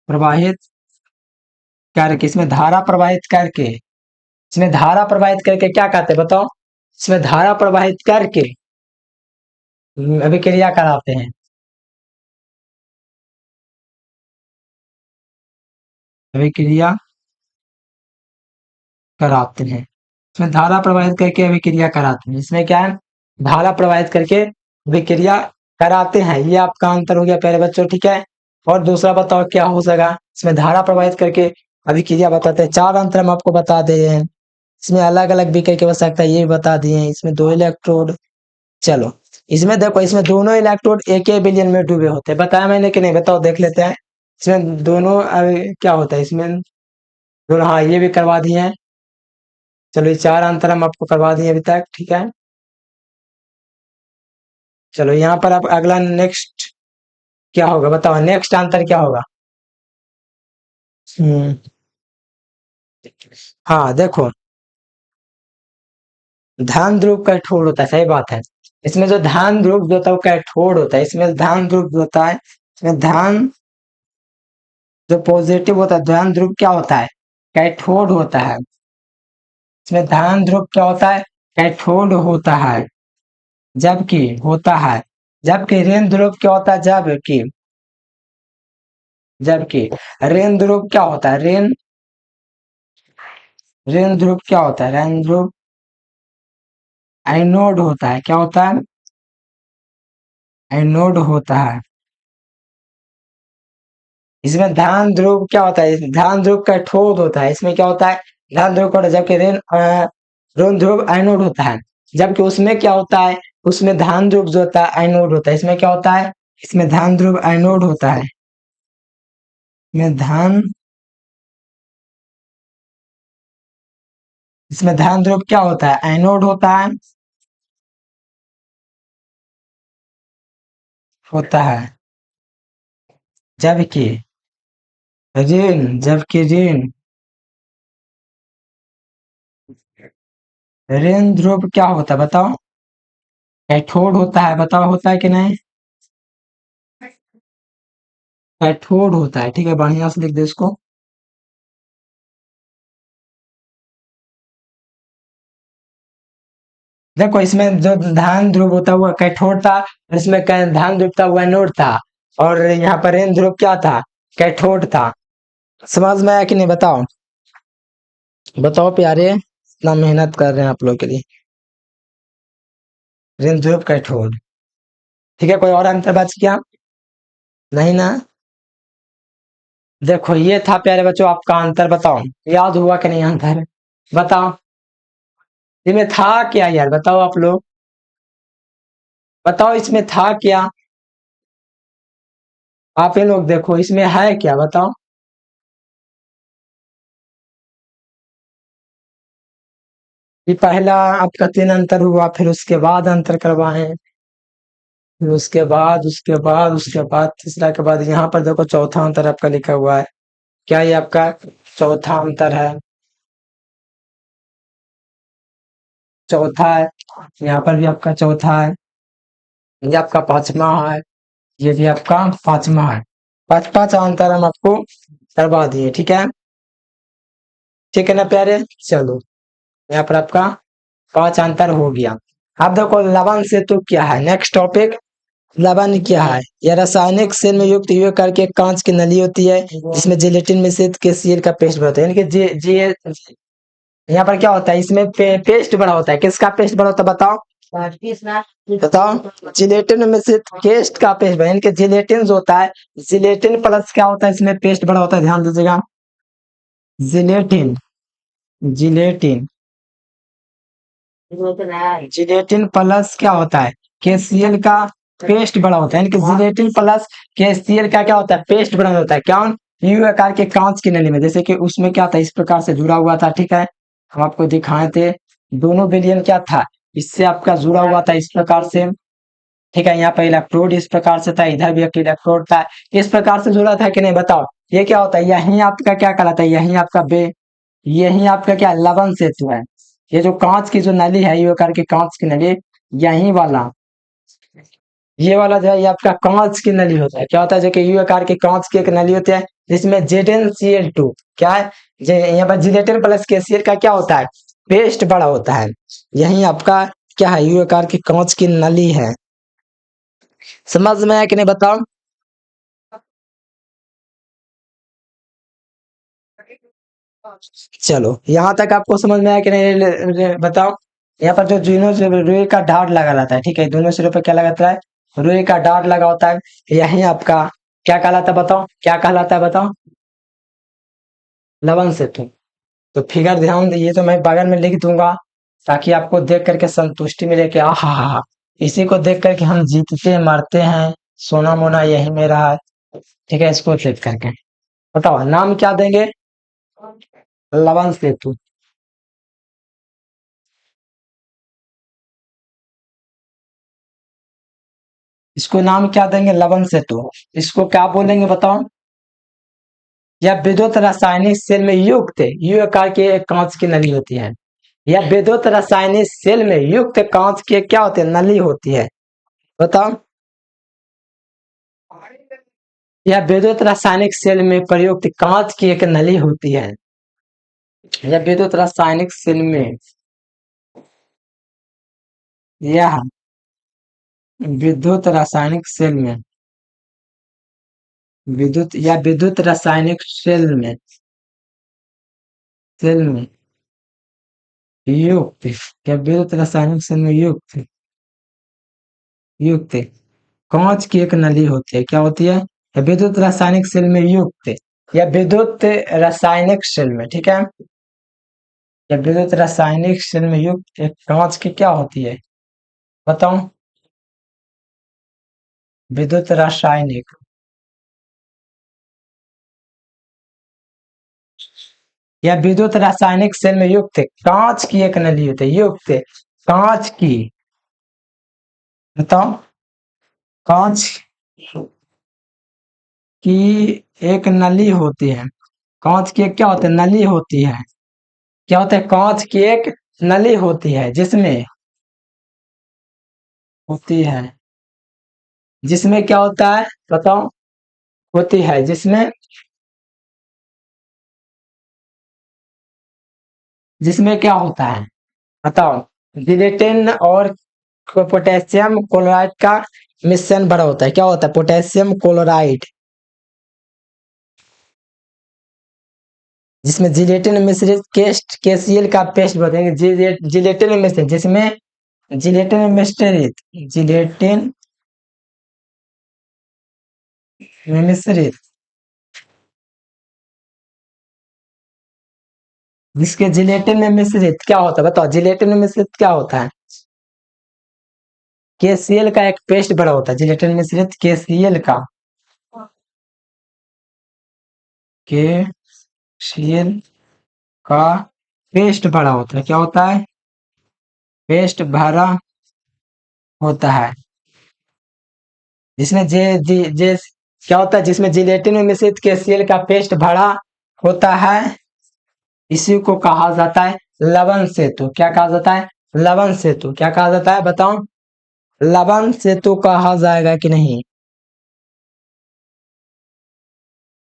प्रवाहित करके, इसमें धारा प्रवाहित करके, इसमें धारा प्रवाहित करके क्या कहते हैं बताओ, इसमें धारा प्रवाहित करके अभिक्रिया कराते हैं, अभिक्रिया कराते हैं, इसमें धारा प्रवाहित करके अभिक्रिया कराते हैं। इसमें क्या है, धारा प्रवाहित करके अभिक्रिया कराते हैं। ये आपका अंतर हो गया प्यारे बच्चों, ठीक है। और दूसरा बताओ क्या हो सका, इसमें धारा प्रवाहित करके अभिक्रिया बताते हैं। चार अंतर हम आपको बता दे रहे हैं। इसमें अलग अलग बीकर की आवश्यकता ये बता दिए हैं। इसमें दो इलेक्ट्रोड, चलो इसमें देखो, इसमें दोनों इलेक्ट्रोड एक ही विलयन में डूबे होते हैं, बताया मैंने कि नहीं, बताओ देख लेते हैं। इसमें दोनों क्या होता है इसमें दोनों, हाँ ये भी करवा दिए हैं। चलो ये 4 आंसर हम आपको करवा दिए अभी तक, ठीक है। चलो यहाँ पर आप अगला नेक्स्ट क्या होगा, बताओ नेक्स्ट आंसर क्या होगा। हम्म हाँ देखो, धान ध्रुव कैथोड होता है, सही बात है। इसमें जो धान ध्रुव जो होता है वो कैथोड होता है, इसमें धान ध्रुव जो होता है, इसमें धान जो पॉजिटिव होता है, धान ध्रुव क्या होता है, कैथोड होता है। इसमें धान ध्रुव क्या होता है, कैथोड होता है। जबकि होता है, जबकि ऋण ध्रुव क्या होता है, जबकि जबकि ऋण ध्रुव क्या होता है, ऋण ऋण ध्रुव क्या होता है, ऋण ध्रुव एनोड होता है, क्या होता है, एनोड होता है। इसमें धान ध्रुव क्या होता है, धान ध्रुव कैथोड होता है, इसमें क्या होता है, धान ध्रुव का, जबकि ऋण ध्रुव एनोड होता है। जबकि उसमें क्या होता है, उसमें धान ध्रुव जो होता है एनोड होता है, इसमें क्या होता है, इसमें धान ध्रुव एनोड होता है। इसमें धान इसमें धान ध्रुव क्या होता है, एनोड होता है। जबकि ऋण ऋण ध्रुव क्या होता है, बताओ, कैथोड होता है, बताओ होता है कि नहीं, कैथोड होता है, ठीक है, बढ़िया से लिख दे इसको। देखो इसमें जो धान ध्रुव होता हुआ कैथोड था, और इसमें धान ध्रुव था हुआ एनोड था, और यहाँ पर ऋण ध्रुव क्या था, कैथोड था। समझ में आया कि नहीं, बताओ, बताओ प्यारे, इतना मेहनत कर रहे हैं आप लोग के लिए। ऋण ध्रुव कैथोड, ठीक है, कोई और आंसर बच गया, नहीं ना। देखो ये था प्यारे बच्चों आपका आंसर, बताओ याद हुआ कि नहीं आंसर, बताओ इसमें था क्या यार, बताओ आप लोग, बताओ इसमें था क्या, आप ये लोग देखो इसमें है क्या, बताओ। ये पहला आपका 3 अंतर हुआ, फिर उसके बाद अंतर करवाए, फिर उसके बाद तीसरा के बाद यहाँ पर देखो चौथा अंतर आपका लिखा हुआ है, क्या ये आपका चौथा अंतर है, चौथा है, यहाँ पर भी आपका चौथा है, ये आपका पांचवा है, ये भी आपका पांचवा है। पांच पांच अंतर हम आपको करवा दिए, ठीक है, ठीक है ना प्यारे। चलो यहाँ पर आपका 5 अंतर हो गया। अब देखो लवण सेतु क्या है, नेक्स्ट टॉपिक, लवण क्या है, यह रासायनिक सेल में युक्त युग आकार की एक कांच की नली होती है, जिसमें जिलेटिन मिश्रित केसीएल का पेस्ट बनता है, यानी कि जे जे यहाँ पर क्या होता है, इसमें पेस्ट बना होता है, किसका पेस्ट बना होता है, बताओ, बताओ, जिलेटिन मिश्रित पेस्ट का पेस्ट बना, यानी कि जिलेटिन जो होता है, जिलेटिन प्लस क्या होता है, इसमें पेस्ट बना होता है, ध्यान दीजिएगा, जिलेटिन जिलेटिन जिलेटिन प्लस क्या होता है, केसीएल का पेस्ट बड़ा होता है, यानी कि जिलेटिन प्लस केसीएल का क्या होता है, पेस्ट बना होता है, क्या, यू आकार के कांच की नली में, जैसे कि उसमें क्या था, इस प्रकार से जुड़ा हुआ था, ठीक है, हम आपको दिखाए थे, दोनों विलयन क्या था, इससे आपका जुड़ा हुआ था इस प्रकार से, ठीक है, यहाँ पर इलेक्ट्रोड इस प्रकार से था, इधर भी एक इलेक्ट्रोड था, इस प्रकार से जुड़ा था कि नहीं, बताओ, ये क्या होता है, यही आपका क्या कहलाता है, यही आपका क्या लवण सेतु है। ये जो कांच की जो नली है, ये आकार की कांच की नली, यही वाला, ये वाला जो है ये आपका कांच की नली होता है, क्या होता है, जो कि यू आकार की कांच की एक नली होती है, जिसमें ZnCl2 क्या है, यहाँ पर जिलेटिन प्लस केसीएल का क्या होता है, पेस्ट बड़ा होता है, यही आपका क्या है, यू आकार की कांच की नली है। समझ में आया कि नहीं, बताओ। चलो यहाँ तक आपको समझ में आया कि नहीं, बताओ। यहाँ पर जो दोनों से रुई का डाट लगा रहता है, ठीक है, दोनों सिरों पे क्या लगा रहता है, रुई का डाट लगा होता है, यही आपका क्या कहलाता है, बताओ क्या कहलाता है, बताओ, लवण सेतु। तो फिगर ध्यान ये तो मैं बगल में लिख दूंगा, ताकि आपको देख करके संतुष्टि मिले कि आ हा हा हा, इसी को देख करके हम जीतते मरते हैं, सोना मोना यही मेरा है। ठीक है, इसको देख करके बताओ नाम क्या देंगे। लवन सेतु। इसको नाम क्या देंगे, लवन सेतु। इसको क्या बोलेंगे बताओ। यह विद्युत रासायनिक सेल में युक्त यू आकार की एक कांच की नली होती है। यह विद्युत रासायनिक सेल में युक्त कांच के क्या होते हैं, नली होती है। बताओ। यह विद्युत रासायनिक सेल में प्रयुक्त कांच की एक नली होती है। यह विद्युत रासायनिक सेल में यह विद्युत रासायनिक सेल में विद्युत या विद्युत रासायनिक सेल में युक्त या विद्युत रासायनिक सेल में युक्त कांच की एक नली होती है। क्या होती है, या विद्युत रासायनिक सेल में युक्त या विद्युत रासायनिक सेल में, ठीक है, या विद्युत रासायनिक सेल में युक्त एक कांच की क्या होती है, बताओ। विद्युत रासायनिक या विद्युत रासायनिक सेल में युक्त कांच की एक नली होती है, युक्त कांच की, बताओ। कांच की एक नली होती है। कांच की एक क्या होती है, नली होती है। क्या होता है, कांच की एक नली होती है जिसमें क्या होता है, बताओ। होती है जिसमें जिसमें क्या होता है, बताओ। जिलेटिन और पोटेशियम क्लोराइड का मिश्रण बड़ा होता है। क्या होता है, पोटेशियम क्लोराइड, जिसमें जिलेटिन मिश्रित केस्ट केसीएल का पेस्ट बताएंगे। जिलेटिन मिश्रित जिसमें जिलेटिन मिश्रित जिसके जिलेटिन में मिश्रित क्या होता है, बताओ। जिलेटिन में मिश्रित क्या होता है, केसीएल का एक पेस्ट बड़ा होता है। जिलेटिन मिश्रित केसीएल केसीएल का पेस्ट बड़ा होता है। क्या होता है, पेस्ट भरा होता है। जिसमें जे जे जे क्या होता है, जिसमें जिलेटिन में मिश्रित केसीएल का पेस्ट भरा होता है, इसी को कहा जाता है लवण सेतु। क्या कहा जाता है, लवण सेतु। क्या कहा जाता है, बताओ। लवण सेतु कहा जाएगा कि नहीं।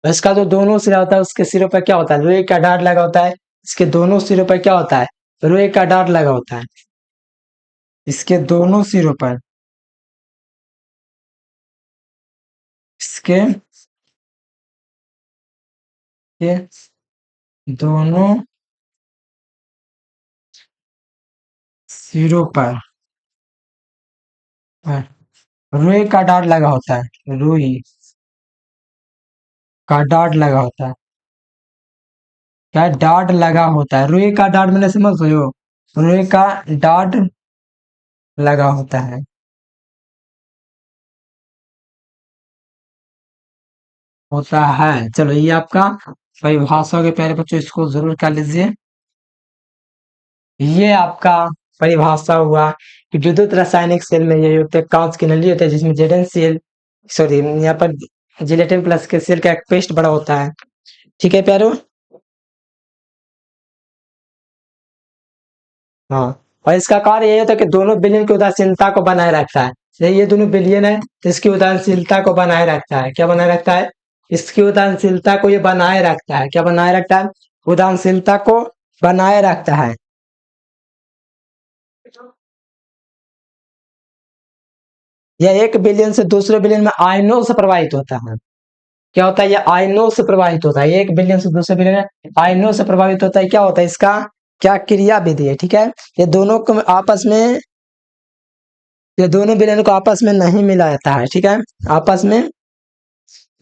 इसका जो दोनों सिरा होता है उसके सिरों पर क्या होता है, लोहे का डाट लगा होता है। इसके दोनों सिरों पर क्या होता है, लोहे का डाट लगा होता है। इसके दोनों सिरों पर इसके ये दोनों सिरों पर रुई का डाट लगा होता है। रुई का डाट लगा होता है। क्या डाट लगा होता है, रुई का डाट मैंने समझ रहे हो। रुई का डाट लगा होता है। होता है, चलो ये आपका परिभाषा के प्यारे बच्चों, इसको जरूर कर लीजिए। ये आपका परिभाषा हुआ कि विद्युत रासायनिक सेल में ये होते हैं कांच की नली होती है, जिसमें जेडन सेल सॉरी यहाँ पर जिलेटिन प्लस के सेल का एक पेस्ट बड़ा होता है। ठीक है प्यारो। हाँ, और इसका कार्य ये होता है कि दोनों विलयन की उदासीनता को बनाए रखता है। ये दोनों विलयन है तो इसकी उदासीनता को बनाए रखता है। क्या बनाए रखता है, इसकी उदासीनता को ये बनाए रखता है। क्या बनाए रखता है, उदासीनता को बनाए रखता है। यह एक विलयन से दूसरे विलयन में आयनों से प्रवाहित होता है। क्या होता है, ये आयनों से प्रवाहित होता है। एक विलयन से दूसरे विलयन में आयनों से प्रभावित होता है। क्या होता है, इसका क्या क्रिया विधि है, ठीक है। ये दोनों को आपस में ये दोनों विलयन को आपस में नहीं मिलाता है, ठीक है। आपस में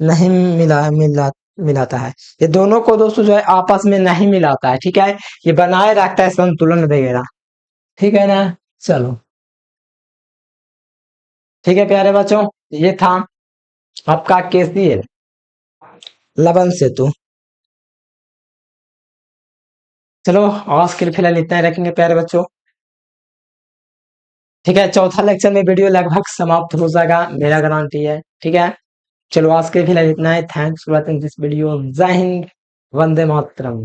नहीं मिलाता है। ये दोनों को दोस्तों जो है आपस में नहीं मिलाता है, ठीक है। ये बनाए रखता है संतुलन वगैरह, ठीक है ना। चलो। ठीक है प्यारे बच्चों, ये था आपका केसीएल लवन सेतु। चलो आज के लिए फिलहाल इतना ही रखेंगे प्यारे बच्चों। ठीक है, चौथा लेक्चर में वीडियो लगभग समाप्त हो जाएगा, मेरा गारंटी है। ठीक है, चलो आज के लिए फिलहाल इतना ही। Thanks for watching this video. जय हिंद, वंदे मातरम।